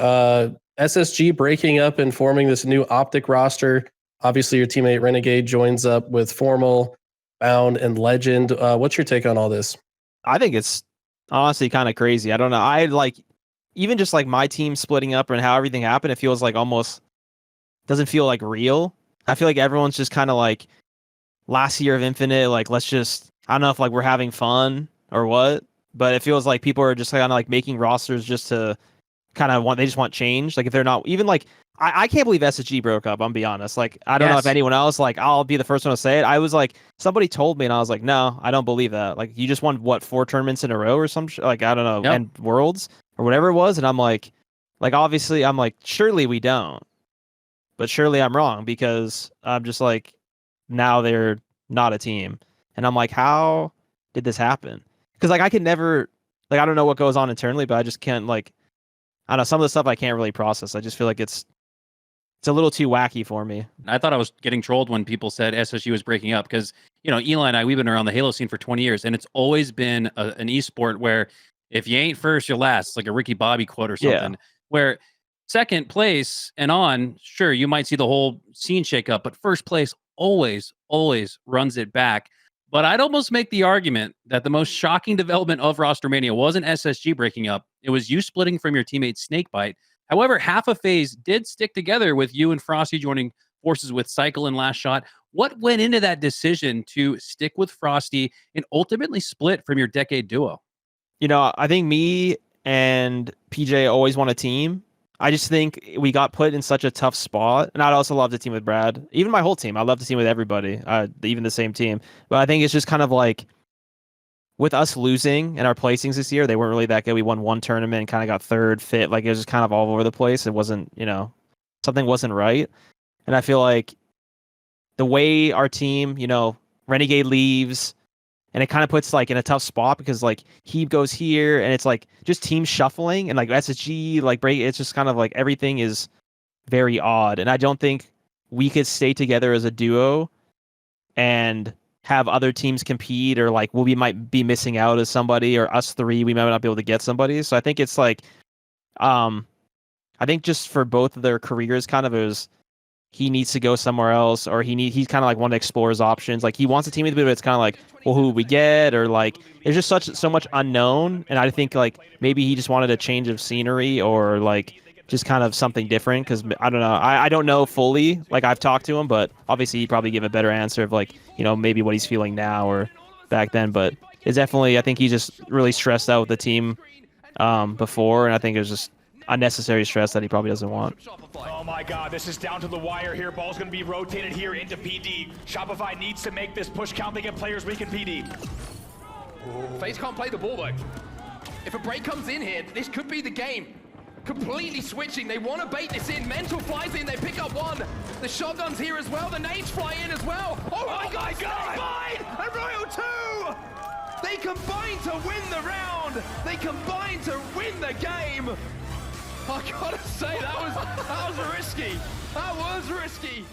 SSG breaking up and forming this new Optic roster. Obviously, your teammate Renegade joins up with Formal, Bound, and Legend. What's your take on all this? I think it's honestly kind of crazy. I don't know. I like even just like my team splitting up and how everything happened. It feels like almost doesn't feel like real. I feel like everyone's just kind of like last year of Infinite. Like let's just I don't know if like we're having fun or what, but it feels like people are just kind of like making rosters just to kind of they just want change. Like if they're not even like I can't believe SSG broke up. I'm be honest. Like I don't know if anyone else, like I'll be the first one to say it. I was like somebody told me and I was like, no, I don't believe that. Like you just won what 4 tournaments in a row or some like I don't know and Worlds or whatever it was, and I'm like obviously I'm like surely we don't, but surely I'm wrong because I'm just like now they're not a team, and I'm like how did this happen? Because like I can never like I don't know what goes on internally, but I just can't like I don't know, some of the stuff I can't really process. I just feel like it's a little too wacky for me. I thought I was getting trolled when people said SSG was breaking up because, Eli and I, we've been around the Halo scene for 20 years, and it's always been an esport where if you ain't first, you're last. It's like a Ricky Bobby quote or something, where second place and on, sure, you might see the whole scene shake up, but first place always runs it back. But I'd almost make the argument that the most shocking development of Rostermania wasn't SSG breaking up. It was you splitting from your teammate Snakebite. However, half of FaZe did stick together with you and Frosty joining forces with Cykul and Last Shot. What went into that decision to stick with Frosty and ultimately split from your decade duo? I think me and PJ always want a team. I just think we got put in such a tough spot. And I'd also love the team with Brad. Even my whole team. I love the team with everybody. Even the same team. But I think it's just kind of like with us losing in our placings this year, they weren't really that good. We won one tournament and kind of got third, fifth. Like it was just kind of all over the place. It wasn't, something wasn't right. And I feel like the way our team, Renegade leaves, and it kind of puts like in a tough spot because like he goes here and it's like just team shuffling and like SSG like break. It's just kind of like everything is very odd. And I don't think we could stay together as a duo and have other teams compete, or like we might be missing out as somebody, or us three, we might not be able to get somebody. So I think it's like, I think just for both of their careers, kind of is he needs to go somewhere else, or he's kind of like want to explore his options. Like he wants a team with, but it's kind of like, well, who would we get? Or like, there's just so much unknown. And I think like maybe he just wanted a change of scenery, or like just kind of something different. Cause I don't know. I don't know fully. Like I've talked to him, but obviously he'd probably give a better answer of like, maybe what he's feeling now or back then. But it's definitely, I think he's just really stressed out with the team before. And I think it was just unnecessary stress that he probably doesn't want. Oh my god, this is down to the wire here. Ball's going to be rotated here into PD. Shopify needs to make this push count. They get players weak in PD. FaZe can't play the ball though. If a break comes in here, this could be the game. Completely switching. They want to bait this in. Mental flies in. They pick up one. The shotgun's here as well. The nades fly in as well. Oh my god! Snakebite and Royal2! They combine to win the round. They combine to win the game. I gotta say, that was risky. That was risky.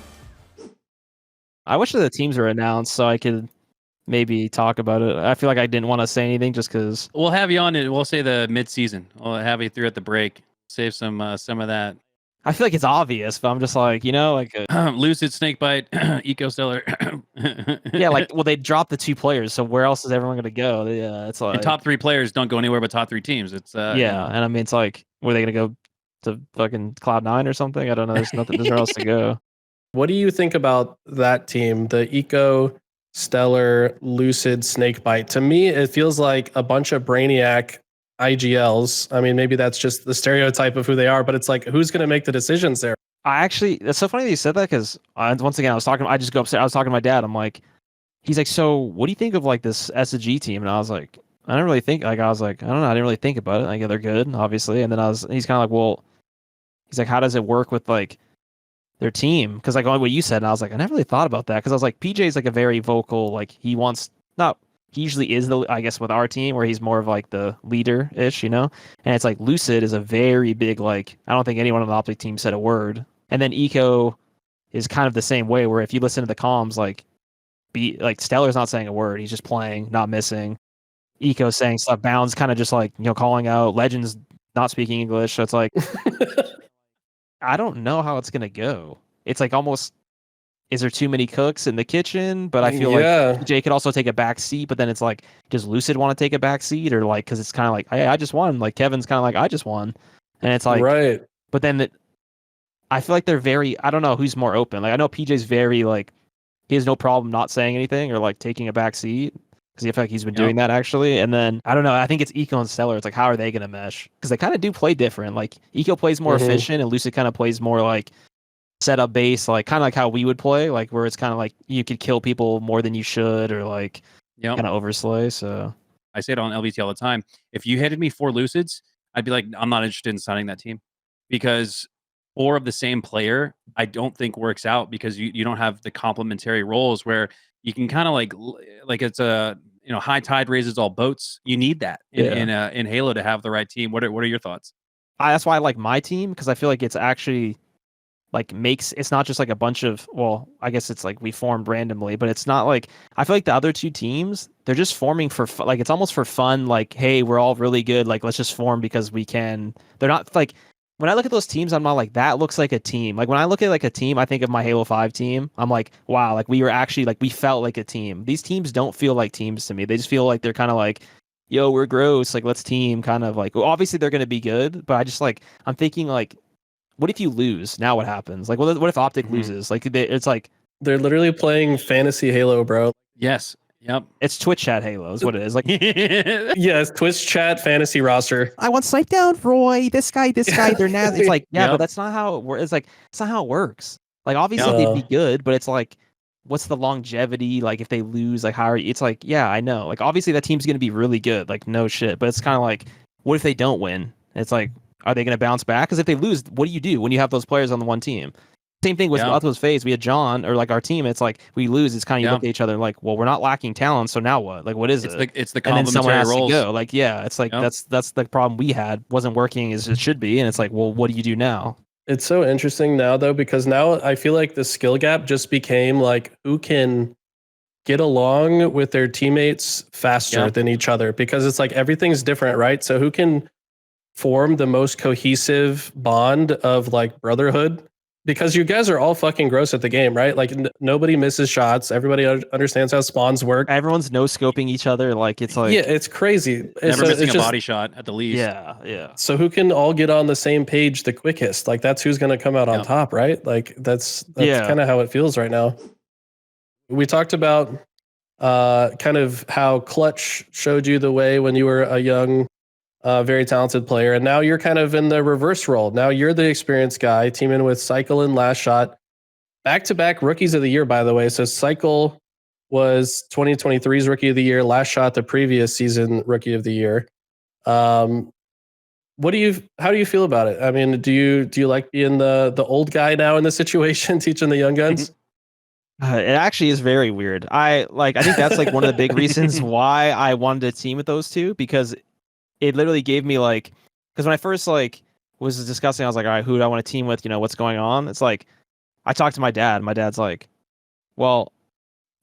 I wish that the teams were announced so I could maybe talk about it. I feel like I didn't want to say anything just because. We'll have you on it. We'll say the mid-season. We'll have you through at the break. Save some of that. I feel like it's obvious, but I'm just like, like Lucid, Snakebite, Ecostellar. Yeah, like they dropped the 2 players, so where else is everyone gonna go? Yeah, it's like and top 3 players don't go anywhere but top 3 teams. It's yeah, and I mean it's like were they gonna go to fucking Cloud9 or something? I don't know. There's nothing. There's nowhere else to go. What do you think about that team, the Eco Stellar, Lucid, Snakebite. To me, it feels like a bunch of Brainiac IGLs. I mean, maybe that's just the stereotype of who they are, but it's like, who's going to make the decisions there? It's so funny that you said that because once again, I just go upstairs. I was talking to my dad. I'm like, he's like, so what do you think of like this SSG team? And I was like, I don't really think, like, I was like, I don't know. I didn't really think about it. Like, they're good, obviously. And then he's kind of like, well, he's like, how does it work with like their team? Because like what you said, and I was like, I never really thought about that. Because I was like, PJ's like a very vocal, like he usually is I guess with our team where he's more of like the leader-ish, you know? And it's like Lucid is a very big, like, I don't think anyone on the Optic team said a word. And then Eco is kind of the same way where if you listen to the comms, like Stellar's not saying a word. He's just playing, not missing. Eco's saying stuff. Bound's kind of just like, you know, calling out. Legend's not speaking English. So it's like, I don't know how it's going to go. It's like almost, is there too many cooks in the kitchen? But I feel like Jay could also take a back seat, but then it's like, does Lucid want to take a back seat? Or like, because it's kind of like, hey, I just won. Like Kevin's kind of like, I just won. And it's like, right. But then I feel like they're very, I don't know who's more open. Like I know PJ's very like, he has no problem not saying anything or like taking a back seat because I feel like he's been doing that actually. And then I don't know, I think it's Eco and Stellar. It's like, how are they going to mesh? Because they kind of do play different. Like Eco plays more efficient and Lucid kind of plays more like setup base, like kind of like how we would play, like where it's kind of like you could kill people more than you should or like kind of overslay. So I say it on LVT all the time. If you handed me 4 Lucids, I'd be like, I'm not interested in signing that team because 4 of the same player, I don't think works out because you don't have the complementary roles where you can kind of like it's a, you know, high tide raises all boats. You need that in Halo to have the right team. What are your thoughts? That's why I like my team because I feel like it's actually like it's not just like a bunch of, well, I guess it's like we formed randomly, but it's not like, I feel like the other 2 teams, they're just forming for like it's almost for fun. Like, hey, we're all really good. Like, let's just form because we can. They're not like, when I look at those teams, I'm not like, that looks like a team. Like when I look at like a team, I think of my Halo 5 team. I'm like, wow, like we were actually like, we felt like a team. These teams don't feel like teams to me. They just feel like they're kind of like, yo, we're gross. Like, let's team kind of like, well, obviously they're going to be good, but I just like, I'm thinking like, what if you lose? Now what happens? Like, what if Optic loses? Like, it's like, they're literally playing fantasy Halo, bro. Yes. Yep. It's Twitch chat Halo is what it is. Like, it's Twitch chat fantasy roster. I want snipe down Roy, this guy, they're nasty. It's like, but that's not how it works. It's like, it's not how it works. Like, obviously they'd be good, but it's like, what's the longevity? Like, if they lose, like, how are you? It's like, yeah, I know. Like, obviously that team's going to be really good. Like, no shit. But it's kind of like, what if they don't win? It's like, are they going to bounce back? Because if they lose, what do you do when you have those players on the one team? Same thing with Upwo's FaZe. We had John, or like our team. It's like we lose. It's kind of you look at each other like, well, we're not lacking talent, so now what? Like, what is it? It's the and then someone has roles. to go. Like, yeah, it's like that's the problem we had. Wasn't working as it should be, and it's like, well, what do you do now? It's so interesting now though, because now I feel like the skill gap just became like who can get along with their teammates faster than each other, because it's like everything's different, right? So who can form the most cohesive bond of like brotherhood? Because you guys are all fucking gross at the game, right? Like nobody misses shots. Everybody understands how spawns work. Everyone's no scoping each other. Like it's like it's crazy. Never missing a body shot at the least. Yeah. So who can all get on the same page the quickest? Like that's who's going to come out on top, right? Like that's kind of how it feels right now. We talked about kind of how Clutch showed you the way when you were a young, very talented player, and now you're kind of in the reverse role. Now you're the experienced guy, teaming with Cykul and LastShot, back-to-back rookies of the year, by the way. So Cykul was 2023's rookie of the year, LastShot the previous season rookie of the year. How do you feel about it? I mean, do you like being the old guy now in the situation, teaching the young guns? It actually is very weird. I think that's like one of the big reasons why I wanted to team with those two, because it literally gave me like, because when I first like was discussing, I was like, all right, who do I want to team with? You know, what's going on? It's like, I talked to my dad. My dad's like, well,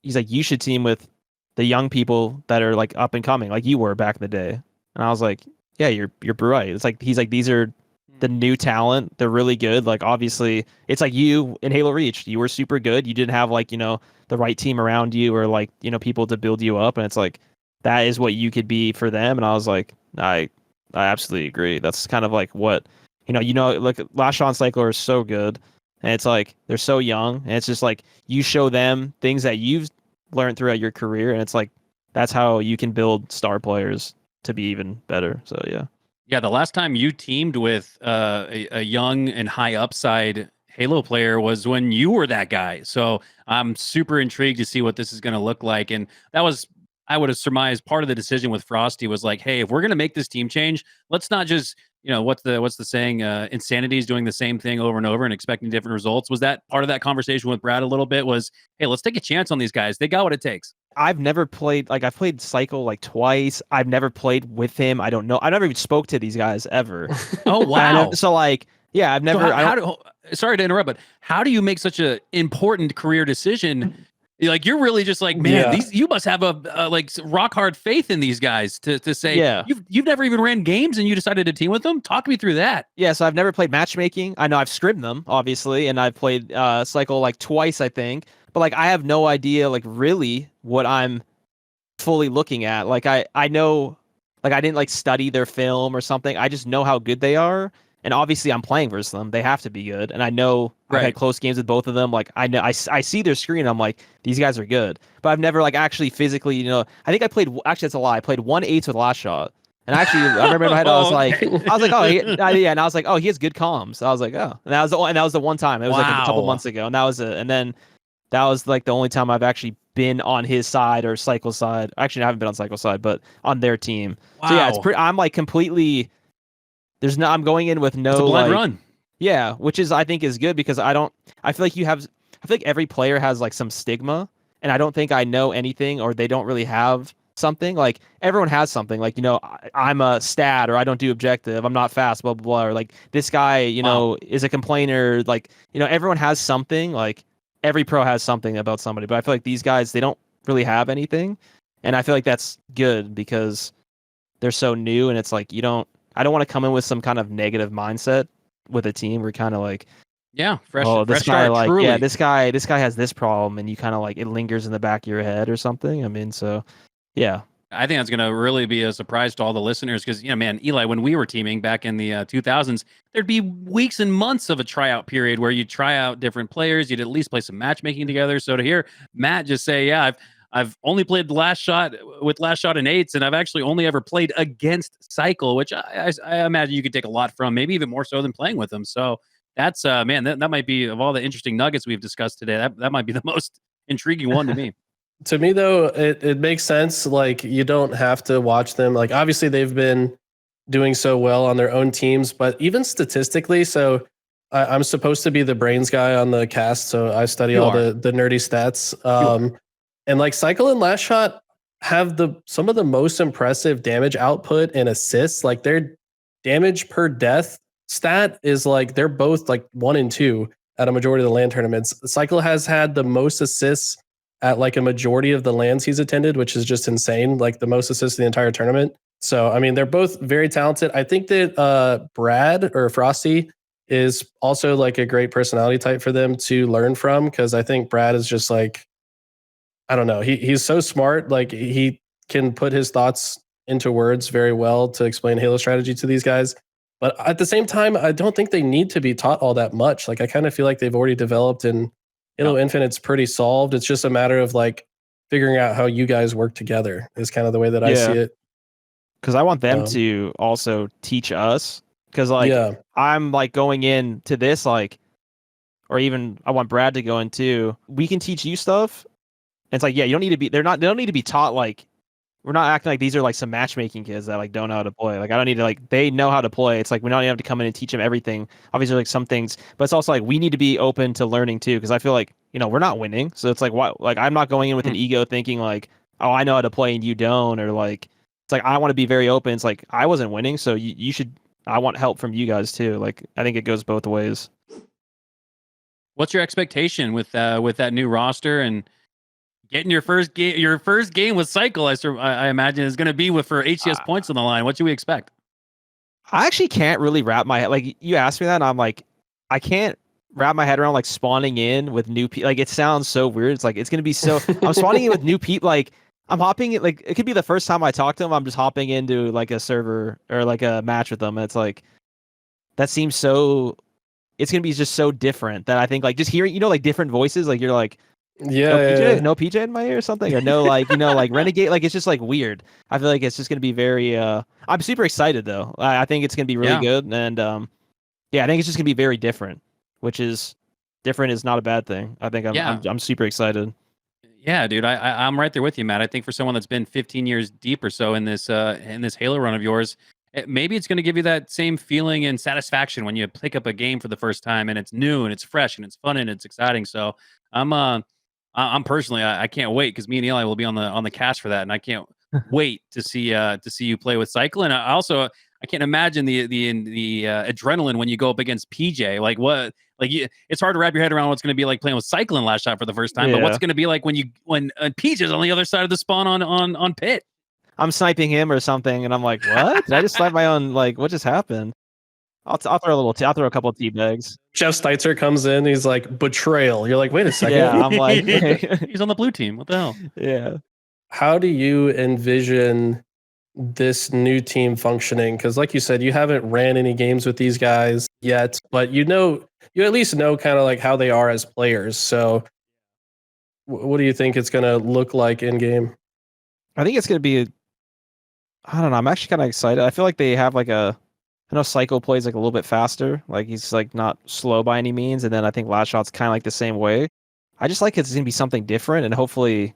he's like, you should team with the young people that are like up and coming, like you were back in the day. And I was like, yeah, you're right. It's like, he's like, these are the new talent. They're really good. Like, obviously it's like you in Halo Reach, you were super good. You didn't have like, you know, the right team around you or like, you know, people to build you up. And it's like, that is what you could be for them. And I was like, I absolutely agree. That's kind of like what, look, LastShot and Cykul are so good. And it's like, they're so young. And it's just like, you show them things that you've learned throughout your career, and it's like that's how you can build star players to be even better. So yeah. Yeah, the last time you teamed with a young and high upside Halo player was when you were that guy. So I'm super intrigued to see what this is going to look like. And that was, I would have surmised, part of the decision with Frosty was like, hey, if we're going to make this team change, let's not just, what's the saying? Insanity is doing the same thing over and over and expecting different results. Was that part of that conversation with Brad a little bit? Was, hey, let's take a chance on these guys. They got what it takes. I've never played, like, I've played Cykul like twice. I've never played with him. I don't know. I never even spoke to these guys ever. Oh, wow. So like, yeah, I've never. So sorry to interrupt, but how do you make such an important career decision? Like, you're really just like, man, you must have a like rock hard faith in these guys to say, you've never even ran games and you decided to team with them. Talk me through that. Yeah, so I've never played matchmaking. I know I've scrimmed them, obviously, and I've played Cykul like twice, I think. But like, I have no idea, like, really what I'm fully looking at. Like, I know, like, I didn't like study their film or something. I just know how good they are. And obviously, I'm playing versus them. They have to be good. And I know I've had close games with both of them. Like, I know I see their screen. And I'm like, these guys are good. But I've never like actually physically, I think I played. Actually, that's a lie. I played 1/8 with last shot. And actually, I remember in my head, I was like, oh, yeah. And I was like, oh, he has good comms. I was like, oh, and that was the one time. It was like a couple months ago, and that was it. And then that was like the only time I've actually been on his side or Cycle's side. Actually, I haven't been on Cycle's side, but on their team. Wow. So yeah, it's pretty. I'm like completely. I'm going in with no it's a blind run. Yeah, which is I think is good because I feel like every player has like some stigma, and I don't think I know anything or they don't really have something. Like everyone has something. Like, I'm a stat or I don't do objective. I'm not fast. Blah blah blah. Or like this guy, is a complainer. Like everyone has something. Like every pro has something about somebody. But I feel like these guys, they don't really have anything, and I feel like that's good because they're so new, and it's like I don't want to come in with some kind of negative mindset with a team. We're kind of like, fresh this guy start, like, truly. yeah, this guy has this problem, and you kind of like it lingers in the back of your head or something. I mean, so yeah. I think that's going to really be a surprise to all the listeners because, man, Eli, when we were teaming back in the 2000s, there'd be weeks and months of a tryout period where you'd try out different players. You'd at least play some matchmaking together. So to hear Matt just say, I've only played Last Shot in 8s, and I've actually only ever played against Cykul, which I imagine you could take a lot from, maybe even more so than playing with them. So that's, man, that might be, of all the interesting nuggets we've discussed today, that might be the most intriguing one to me. To me, though, it makes sense. Like, you don't have to watch them. Like, obviously, they've been doing so well on their own teams, but even statistically, so I'm supposed to be the brains guy on the cast, so I study all the nerdy stats. And like Cykul and Last Shot have some of the most impressive damage output and assists. Like their damage per death stat is like they're both like 1 and 2 at a majority of the LAN tournaments. Cykul has had the most assists at like a majority of the LANs he's attended, which is just insane. Like the most assists in the entire tournament. So I mean, they're both very talented. I think that Brad or Frosty is also like a great personality type for them to learn from, because I think Brad is just like, I don't know. He's so smart. Like he can put his thoughts into words very well to explain Halo strategy to these guys. But at the same time, I don't think they need to be taught all that much. Like I kind of feel like they've already developed, and Halo Infinite's pretty solved. It's just a matter of like figuring out how you guys work together is kind of the way that I see it. Because I want them to also teach us. Because like I'm like going into this like, or even I want Brad to go in too. We can teach you stuff. It's like, you don't need to be, they don't need to be taught, like, we're not acting like these are like some matchmaking kids that like don't know how to play. Like, I don't need to, like, they know how to play. It's like, we don't even have to come in and teach them everything. Obviously, like some things, but it's also like, we need to be open to learning too. Cause I feel like, we're not winning. So it's like, what, like, I'm not going in with an ego thinking like, oh, I know how to play and you don't, or like, it's like, I want to be very open. It's like, I wasn't winning. So you should, I want help from you guys too. Like, I think it goes both ways. What's your expectation with that new roster and getting your first game with Cykul? I imagine is going to be for HCS points on the line. What should we expect? I actually can't really wrap my head. Like, you asked me that, and I'm like, I can't wrap my head around like spawning in with new people. Like, it sounds so weird. It's like, it's going to be so. I'm spawning in with new people. Like, I'm hopping in. Like, it could be the first time I talk to them. I'm just hopping into like a server or like a match with them. And it's like, that seems so. It's going to be just so different that I think like just hearing, like different voices. Like, you're like, Yeah, no yeah, PJ, yeah. no PJ in my ear or something, or no like like Renegade. Like it's just like weird. I feel like it's just gonna be very. I'm super excited though. I think it's gonna be really good, and yeah, I think it's just gonna be very different, which is different is not a bad thing. I think I'm super excited. Yeah, dude, I'm right there with you, Matt. I think for someone that's been 15 years deep or so in this Halo run of yours, maybe it's going to give you that same feeling and satisfaction when you pick up a game for the first time and it's new and it's fresh and it's fun and it's exciting. So I'm personally, I can't wait because me and Eli will be on the cast for that, and I can't wait to see you play with Cykul. And I can't imagine the adrenaline when you go up against PJ. Like what? Like it's hard to wrap your head around what's going to be like playing with Cykul in Last Shot for the first time. But what's going to be like when PJ's on the other side of the spawn on Pit? I'm sniping him or something, and I'm like, what? Did I just snipe my own? Like, what just happened? I'll throw I'll throw a couple of tea bags. Jeff Steitzer comes in. He's like, betrayal. You're like, wait a second. Yeah, I'm like, he's on the blue team. What the hell? Yeah. How do you envision this new team functioning? Because like you said, you haven't ran any games with these guys yet, but you at least know kind of like how they are as players. So what do you think it's going to look like in game? I think it's going to be, I don't know. I'm actually kind of excited. I feel like they have like I know Cykul plays like a little bit faster. Like he's like not slow by any means. And then I think Last Shot's kind of like the same way. I just like it's going to be something different, and hopefully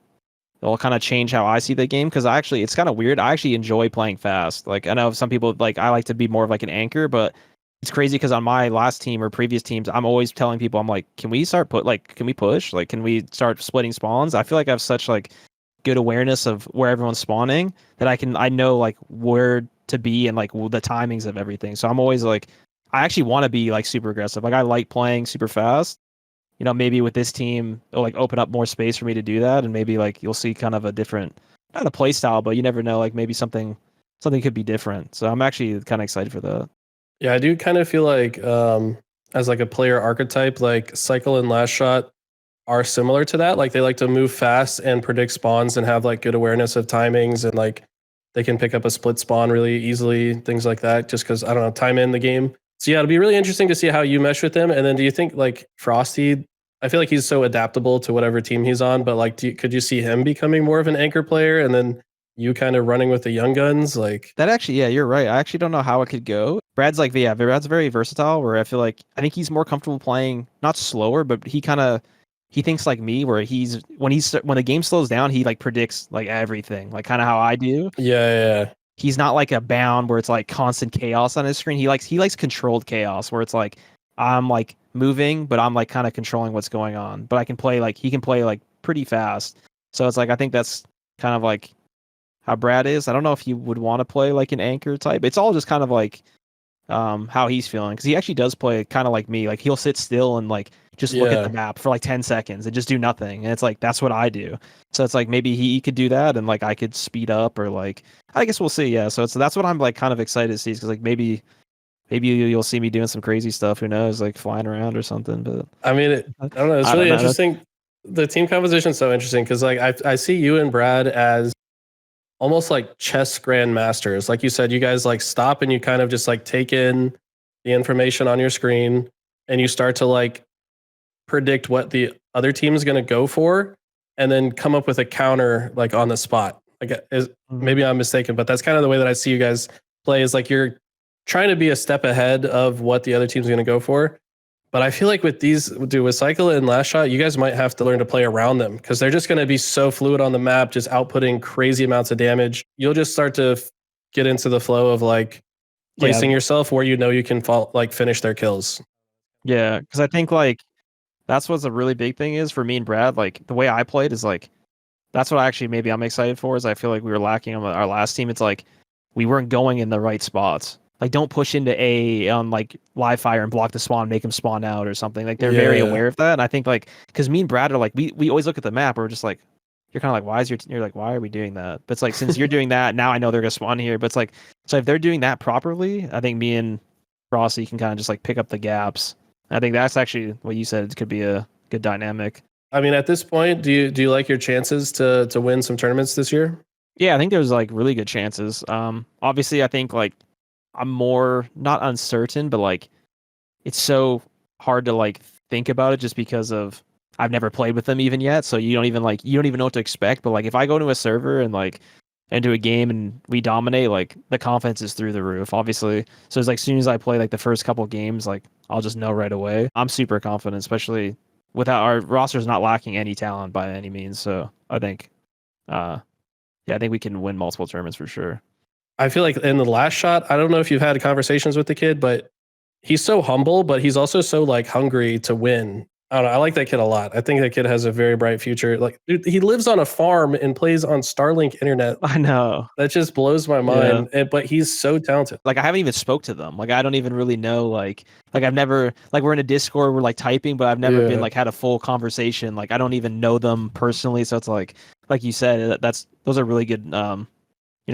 it'll kind of change how I see the game. Because it's kind of weird. I actually enjoy playing fast. Like I know some people I like to be more of like an anchor, but it's crazy because on my last team or previous teams, I'm always telling people, I'm like, can we push? Like, can we start splitting spawns? I feel like I have such like good awareness of where everyone's spawning that I know like where to be and like the timings of everything. So I'm always like, I actually want to be like super aggressive. Like I like playing super fast. Maybe with this team, it'll like open up more space for me to do that, and maybe like you'll see kind of a different, not a play style, but you never know. Like maybe something could be different. So I'm actually kind of excited for that. Yeah, I do kind of feel like as like a player archetype, like Cykul and Last Shot are similar to that. Like they like to move fast and predict spawns and have like good awareness of timings, and like they can pick up a split spawn really easily, things like that, just because, I don't know, time in the game. So yeah, it'll be really interesting to see how you mesh with them. And then do you think like Frosty, I feel like he's so adaptable to whatever team he's on, but like could you see him becoming more of an anchor player and then you kind of running with the young guns? Like that actually, yeah, you're right. I actually don't know how it could go. Brad's Brad's very versatile, where I think he's more comfortable playing not slower, but he thinks like me, where when the game slows down, he like predicts like everything, like kind of how I do. Yeah. He's not like a bound where it's like constant chaos on his screen. He likes controlled chaos, where it's like I'm like moving, but I'm like kind of controlling what's going on. But he can play like pretty fast. So it's like I think that's kind of like how Brad is. I don't know if he would want to play like an anchor type. It's all just kind of like how he's feeling, because he actually does play kind of like me. Like he'll sit still and like just look at the map for like 10 seconds and just do nothing. And it's like that's what I do. So it's like maybe he could do that, and like I could speed up, or like I guess we'll see. Yeah. So that's what I'm like kind of excited to see, because like maybe you'll see me doing some crazy stuff. Who knows? Like flying around or something. But I mean, I don't know. It's really interesting. The team composition is so interesting because like I see you and Brad as almost like chess grandmasters. Like you said, you guys like stop and you kind of just like take in the information on your screen, and you start to like predict what the other team is going to go for, and then come up with a counter like on the spot. Like maybe I'm mistaken, but that's kind of the way that I see you guys play, is like you're trying to be a step ahead of what the other team's going to go for. But I feel like with Cykul and Last Shot, you guys might have to learn to play around them, because they're just going to be so fluid on the map, just outputting crazy amounts of damage. You'll just start to get into the flow of like placing yourself where you can finish their kills. Yeah, because I think like that's what's a really big thing is for me and Brad. Like the way I played is like that's what maybe I'm excited for, is I feel like we were lacking on our last team. It's like we weren't going in the right spots. Like don't push into A on like live fire and block the spawn, make him spawn out or something. Like they're very aware of that. And I think like because me and Brad are like we always look at the map. We're just like, you're kind of like, you're like, why are we doing that? But it's like, since you're doing that now, I know they're gonna spawn here. But it's like, so if they're doing that properly, I think me and Frosty can kind of just like pick up the gaps. I think that's actually what you said. It could be a good dynamic. I mean, at this point, do you like your chances to win some tournaments this year? Yeah, I think there's like really good chances. Obviously, I think like I'm more not uncertain, but like it's so hard to like think about it just because of I've never played with them even yet, so you don't even know what to expect. But like if I go to a server and like into a game and we dominate, like the confidence is through the roof, obviously. So it's like as soon as I play like the first couple games, like I'll just know right away. I'm super confident, especially without our roster's not lacking any talent by any means. So I think, I think we can win multiple tournaments for sure. I feel like in the last shot, I don't know if you've had conversations with the kid, but he's so humble, but he's also so like hungry to win. I don't know. I like that kid a lot. I think that kid has a very bright future. Like, dude, he lives on a farm and plays on Starlink internet. I know. That just blows my mind. But he's so talented. Like I haven't even spoke to them. Like I don't even really know. Like I've never, like we're in a Discord, we're like typing, but I've never been like had a full conversation. Like I don't even know them personally. So it's like you said, those are really good,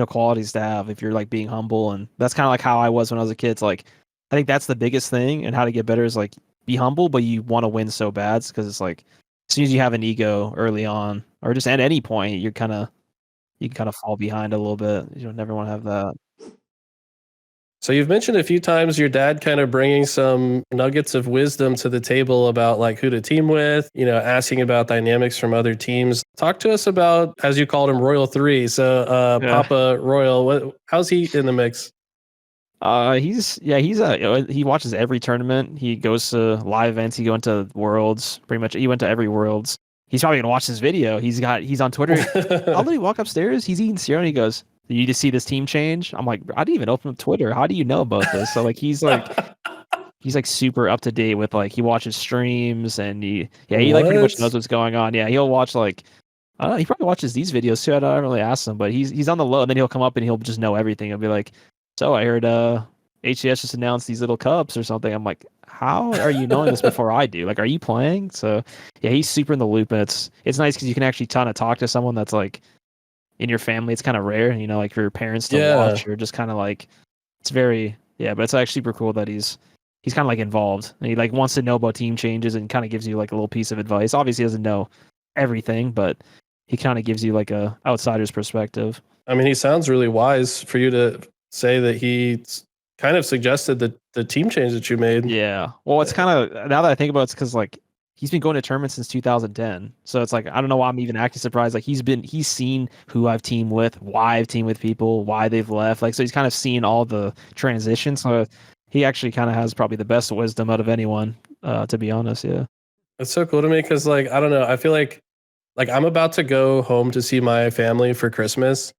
qualities to have if you're like being humble. And that's kind of like how I was when I was a kid. It's like, I think that's the biggest thing, and how to get better is like be humble, but you want to win so bad, because it's like as soon as you have an ego early on, or just at any point, you can kind of fall behind a little bit. You don't never want to have that. So you've mentioned a few times your dad kind of bringing some nuggets of wisdom to the table about like who to team with, asking about dynamics from other teams. Talk to us about, as you called him, Royal 3. So Papa Royal, how's he in the mix? He watches every tournament. He goes to live events. He go into Worlds. Pretty much, he went to every Worlds. He's probably gonna watch this video. He's on Twitter. I'll let him walk upstairs. He's eating cereal. And he goes, "Did you just see this team change?" I'm like, I didn't even open up Twitter. How do you know about this? So like he's like super up to date with like he watches streams, and he like pretty much knows what's going on. Yeah, he'll watch like he probably watches these videos too. I don't really ask him, but he's on the low, and then he'll come up and he'll just know everything. He'll be like, "So I heard HCS just announced these little cups or something." I'm like, how are you knowing this before I do? Like, are you playing? So yeah, he's super in the loop, and it's nice because you can actually kind of talk to someone that's like in your family. It's kind of rare, like for your parents to watch, or just kind of like it's very but it's actually super cool that he's kind of like involved, and he like wants to know about team changes and kind of gives you like a little piece of advice. Obviously, he doesn't know everything, but he kind of gives you like a outsider's perspective. I mean, he sounds really wise for you to say that he kind of suggested the team change that you made. Yeah. Well, it's kind of, now that I think about it, it's because like he's been going to tournaments since 2010. So it's like, I don't know why I'm even acting surprised. Like he's seen who I've teamed with, why I've teamed with people, why they've left. Like, so he's kind of seen all the transitions. So he actually kind of has probably the best wisdom out of anyone, to be honest. Yeah. It's so cool to me because like, I don't know, I feel like I'm about to go home to see my family for Christmas,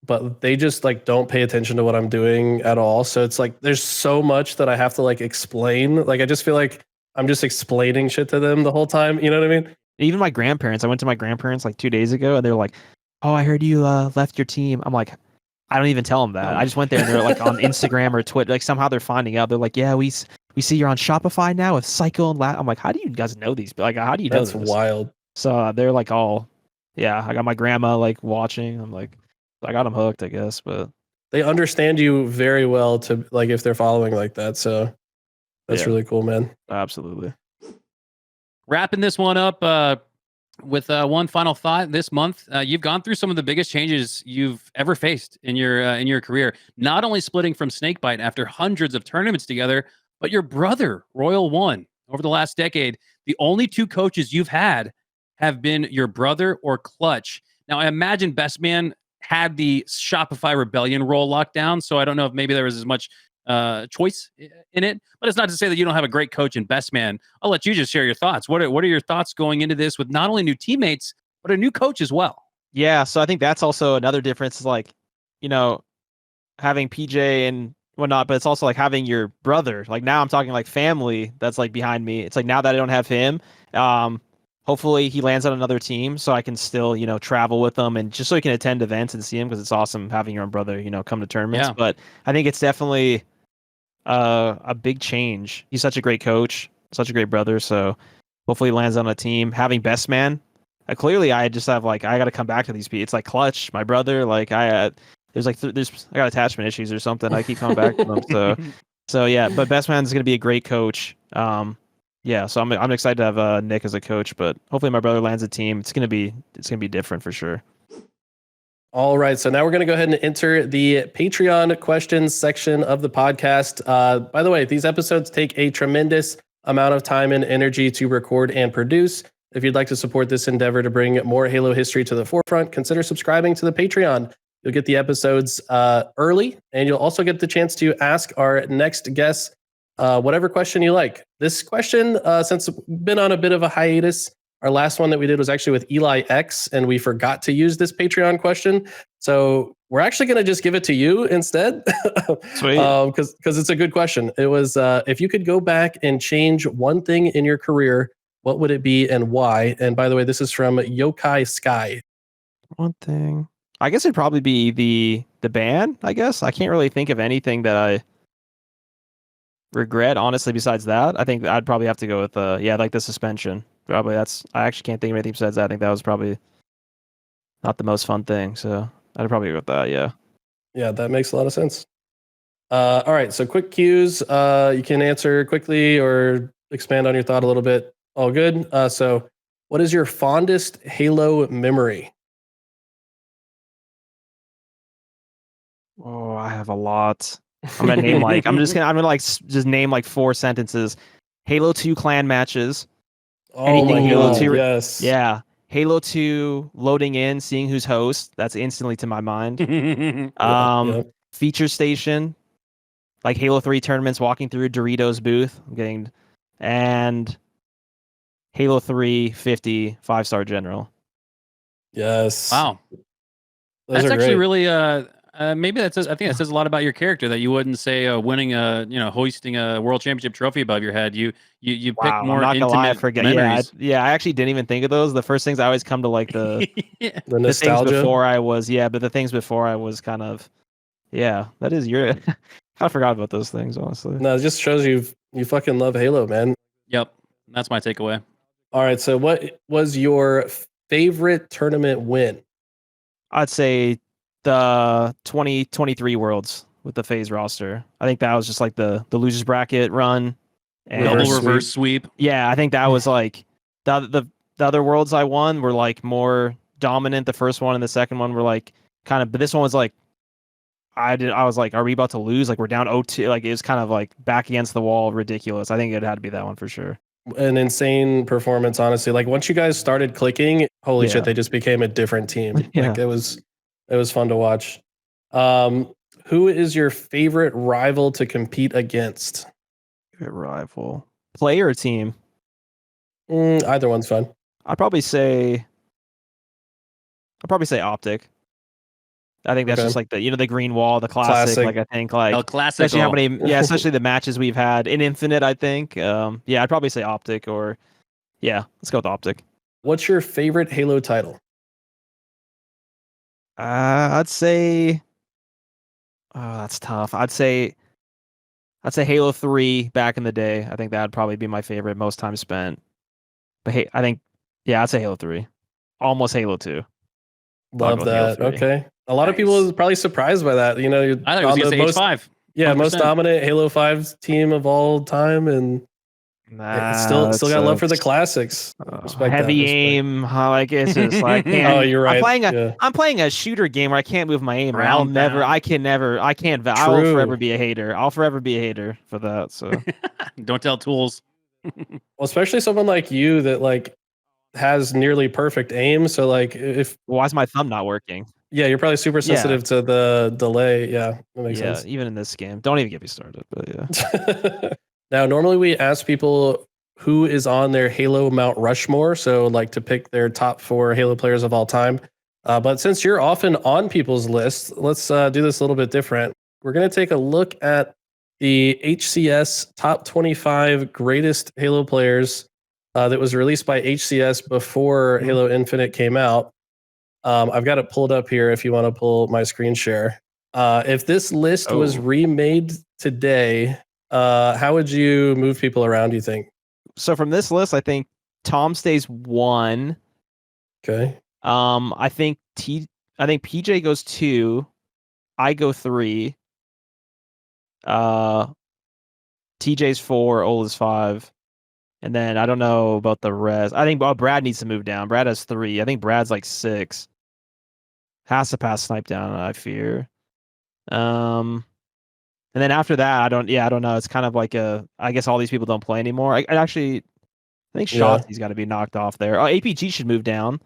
but they just like don't pay attention to what I'm doing at all. So it's like there's so much that I have to like explain. Like I just feel like I'm just explaining shit to them the whole time. You know what I mean? Even my grandparents. I went to my grandparents like 2 days ago, and they're like, "Oh, I heard you left your team." I'm like, I don't even tell them that. I just went there, and they're like on Instagram or Twitter. Like somehow they're finding out. They're like, "Yeah, we see you're on Shopify now with Cykul and I'm like, how do you guys know these? Like, how do you know That's this? wild. So they're like all, I got my grandma like watching. I'm like, I got them hooked, I guess. But they understand you very well to like if they're following like that. So that's really cool, man. Absolutely. Wrapping this one up with one final thought. This month, you've gone through some of the biggest changes you've ever faced in your career. Not only splitting from Snakebite after hundreds of tournaments together, but your brother Royal1. Over the last decade, the only two coaches you've had have been your brother or Clutch. Now, I imagine Best Man had the Shopify Rebellion role locked down, so I don't know if maybe there was as much choice in it. But it's not to say that you don't have a great coach in Best Man. I'll let you just share your thoughts. What are your thoughts going into this with not only new teammates, but a new coach as well? Yeah, so I think that's also another difference, is like, having PJ and whatnot, but it's also like having your brother. Like now I'm talking like family that's like behind me. It's like now that I don't have him, hopefully he lands on another team so I can still, travel with them, and just so you can attend events and see him, because it's awesome having your own brother, come to tournaments. Yeah. But I think it's definitely a big change. He's such a great coach, such a great brother. So hopefully he lands on a team. Having Best Man, clearly I just have like, I got to come back to these people. It's like Clutch, my brother, like I got attachment issues or something. I keep coming back to them. So yeah, but Best Man's going to be a great coach. So I'm excited to have Nick as a coach, but hopefully my brother lands a team. It's going to be different for sure. All right, so now we're going to go ahead and enter the Patreon questions section of the podcast. By the way, these episodes take a tremendous amount of time and energy to record and produce, If you'd like to support this endeavor to bring more Halo history to the forefront, consider subscribing to the Patreon. You'll get the episodes early, and you'll also get the chance to ask our next guest whatever question you like. This question, since we've been on a bit of a hiatus, our last one that we did was actually with Eli X, and we forgot to use this Patreon question. So we're actually going to just give it to you instead. Sweet. Because it's a good question. It was, if you could go back and change one thing in your career, what would it be and why? And by the way, this is from Yokai Sky. One thing. I guess it'd probably be the ban, I guess. I can't really think of anything that I regret, honestly, besides that. I think I'd probably have to go with like the suspension. Probably I actually can't think of anything besides that. I think that was probably not the most fun thing. So I'd probably go with that, yeah. Yeah, that makes a lot of sense. All right, so quick cues. You can answer quickly or expand on your thought a little bit. All good. So what is your fondest Halo memory? Oh, I have a lot. I'm gonna name just name like 4 sentences. Halo 2 clan matches. Oh my Halo God, 2, yes. Yeah. Halo 2 loading in, seeing who's host. That's instantly to my mind. Feature station. Like Halo 3 tournaments, walking through Doritos booth, and Halo 3 50 5-star general. Yes. Wow. Those That's are actually great. really maybe that says, I think that says a lot about your character, that you wouldn't say hoisting a world championship trophy above your head. You pick Wow, more I'm not gonna lie, I intimate forget. memories. I actually didn't even think of those. The first things I always come to like the The the things nostalgia. before I was but the things before I was kind of that is your I forgot about those things, honestly. No, it just shows you fucking love Halo, man. Yep, that's my takeaway. All right, so what was your favorite tournament win? I'd say the 2023 Worlds with the FaZe roster. I think that was just like the losers bracket run and Double reverse sweep. Yeah, I think that was like the other Worlds I won were like more dominant. The first one and the second one were like kind of, but this one was like I was like, are we about to lose? Like we're down 0-2. Like it was kind of like back against the wall, ridiculous. I think it had to be that one for sure. An insane performance, honestly. Like once you guys started clicking, holy Yeah. shit, they just became a different team. Yeah. Like it was fun to watch. Who is your favorite rival to compete against? Favorite rival, player or team? Either one's fun. I'd probably say Optic. I think that's Okay. just like the green wall, the classic. Like I think like El Clasico. especially how many especially the matches we've had in Infinite. I think I'd probably say Optic or let's go with Optic. What's your favorite Halo title? I'd say that's tough. I'd say Halo 3 back in the day. I think that'd probably be my favorite, most time spent. But hey, I think I'd say Halo 3. Almost Halo 2. Love that. Okay. A lot of people are probably surprised by that. I thought it was going to say H5. Yeah, 100%. most dominant Halo 5 team of all time, and still got love for the classics. Respect heavy that, aim. Like it's just like oh, you're right. I'm playing a shooter game where I can't move my aim. Round I'll True. forever be a hater. I'll forever be a hater for that. So Don't tell tools. Well, especially someone like you that like has nearly perfect aim. So like why is my thumb not working? Yeah, you're probably super sensitive to the delay. Yeah, that makes sense. Even in this game. Don't even get me started. But yeah. Now, normally we ask people who is on their Halo Mount Rushmore, so like to pick their top 4 Halo players of all time. But since you're often on people's lists, let's do this a little bit different. We're going to take a look at the HCS top 25 greatest Halo players that was released by HCS before Halo Infinite came out. I've got it pulled up here if you want to pull my screen share. If this list was remade today, how would you move people around, do you think? So from this list, I think Tom stays 1. Okay. I think PJ goes 2. I go 3. TJ's 4. Ola's 5. And then I don't know about the rest. I think Brad needs to move down. Brad has 3. I think Brad's like 6. Has to pass Snipe down, I fear. And then after that, I don't know. It's kind of like I guess all these people don't play anymore. I actually I think Yeah. Shotzi's got to be knocked off there. Oh, APG should move down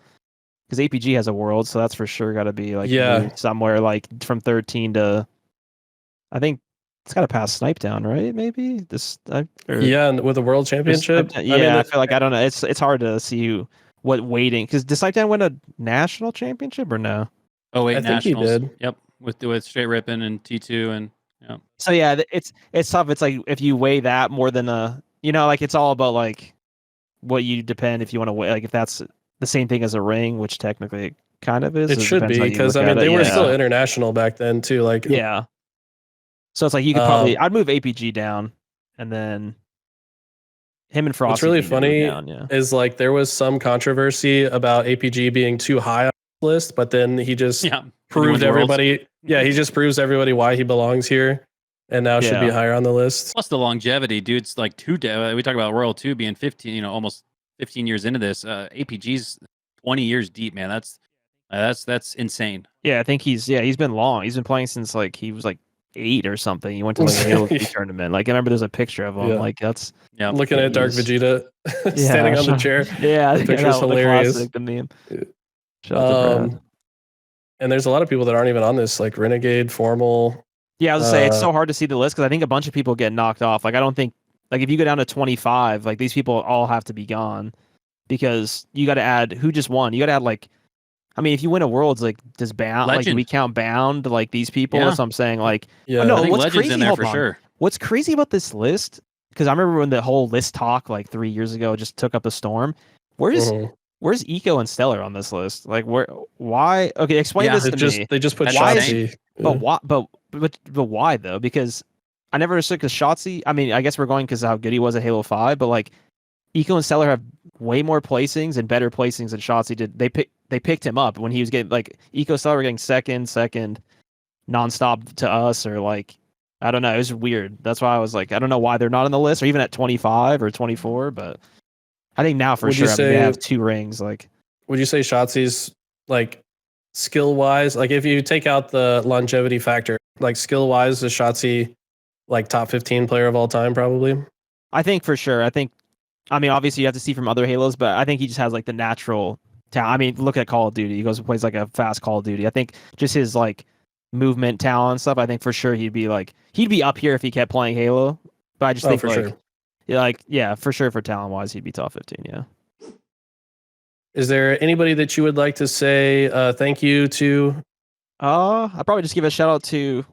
because APG has a world, so that's for sure got to be like moved somewhere like from 13 to. I think it's got to pass Snipe down, right? Maybe this. Yeah, and with the world championship. I feel like I don't know. It's hard to see what weighting because did Snipe down win a national championship or no? Oh wait, I think he nationals. did. Yep, with Straight Rippin and T2 and So yeah, it's tough. It's like if you weigh that more than like it's all about like what you depend if you want to weigh, like if that's the same thing as a ring, which technically it kind of is. It should depends be how you because look I mean at they it. were Yeah. still international back then too. Like Yeah. So it's like you could probably I'd move APG down and then him and Frosty. What's really need to move funny down, is like there was some controversy about APG being too high on the list, but then he just proved everybody. Yeah, he just proves everybody why he belongs here, and now should be higher on the list. Plus the longevity, dude. It's like we talk about Royal2 being 15, almost 15 years into this. APG's 20 years deep, man. That's insane. Yeah, I think he's been long. He's been playing since like he was like 8 or something. He went to like the Halo 3 tournament. Like I remember there's a picture of him. Yeah. Like that's Looking at Dark Vegeta standing on the chair. Yeah, the picture's hilarious. The meme. Shout out to Brad. And there's a lot of people that aren't even on this, like Renegade, Formal. Yeah, I was gonna say it's so hard to see the list because I think a bunch of people get knocked off. Like I don't think like if you go down to 25, like these people all have to be gone because you got to add who just won. You got to add like, I mean, if you win a Worlds, like does Bound like do we count Bound like these people? Yeah. That's what I'm saying. Like, yeah, no, I think what's Legend's crazy? in there Hold for on. sure. What's crazy about this list? Because I remember when the whole list talk like 3 years ago just took up a storm. Where's Eco and Stellar on this list? Like why? Okay, explain this to me. They just put Why Shotzi. But why? But why though? Because I never understood. Because Shotzi, I mean, I guess we're going because how good he was at Halo 5. But like, Eco and Stellar have way more placings and better placings than Shotzi did. They picked him up when he was getting like Eco Stellar were getting second nonstop to us or like I don't know. It was weird. That's why I was like, I don't know why they're not on the list or even at 25 or 24. But I think now for sure they have 2 rings. Like, would you say Shotzi's like skill wise? Like, if you take out the longevity factor, like skill wise, is Shotzi like top 15 player of all time? Probably. I think for sure. I mean, obviously you have to see from other Halos, but I think he just has like the natural talent. I mean, look at Call of Duty. He goes and plays like a fast Call of Duty. I think just his like movement, talent, and stuff. I think for sure he'd be up here if he kept playing Halo. But I just think for sure. For sure for talent wise, he'd be top 15. Yeah. Is there anybody that you would like to say thank you to? I'd probably just give a shout out to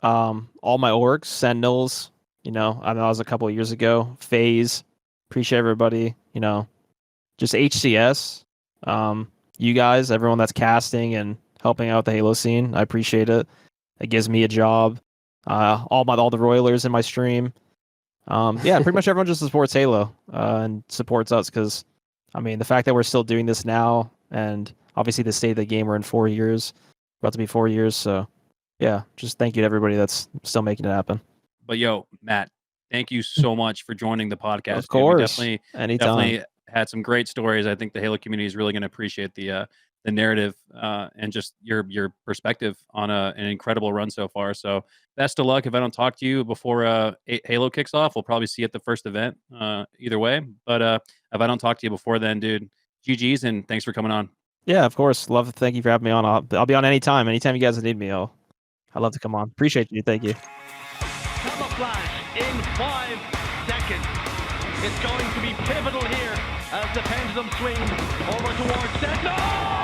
all my orgs, Sentinels. I know that was a couple of years ago. FaZe, appreciate everybody. Just HCS. You guys, everyone that's casting and helping out the Halo scene, I appreciate it. It gives me a job. All the Roilers in my stream. Pretty much everyone just supports Halo and supports us because, I mean, the fact that we're still doing this now and obviously the state of the game, we're in 4 years, about to be 4 years. So, yeah, just thank you to everybody that's still making it happen. But yo, Matt, thank you so much for joining the podcast. Of course, anytime. Definitely had some great stories. I think the Halo community is really going to appreciate the narrative and just your perspective on an incredible run so far. So best of luck. If I don't talk to you before Halo kicks off, we'll probably see you at the first event either way. But if I don't talk to you before then, dude, GG's and thanks for coming on. Yeah, of course. Thank you for having me on. I'll be on anytime. Anytime you guys need me, I'd love to come on. Appreciate you. Thank you. Camouflage in 5 seconds. It's going to be pivotal here as the pendulum swings over towards Sentinels.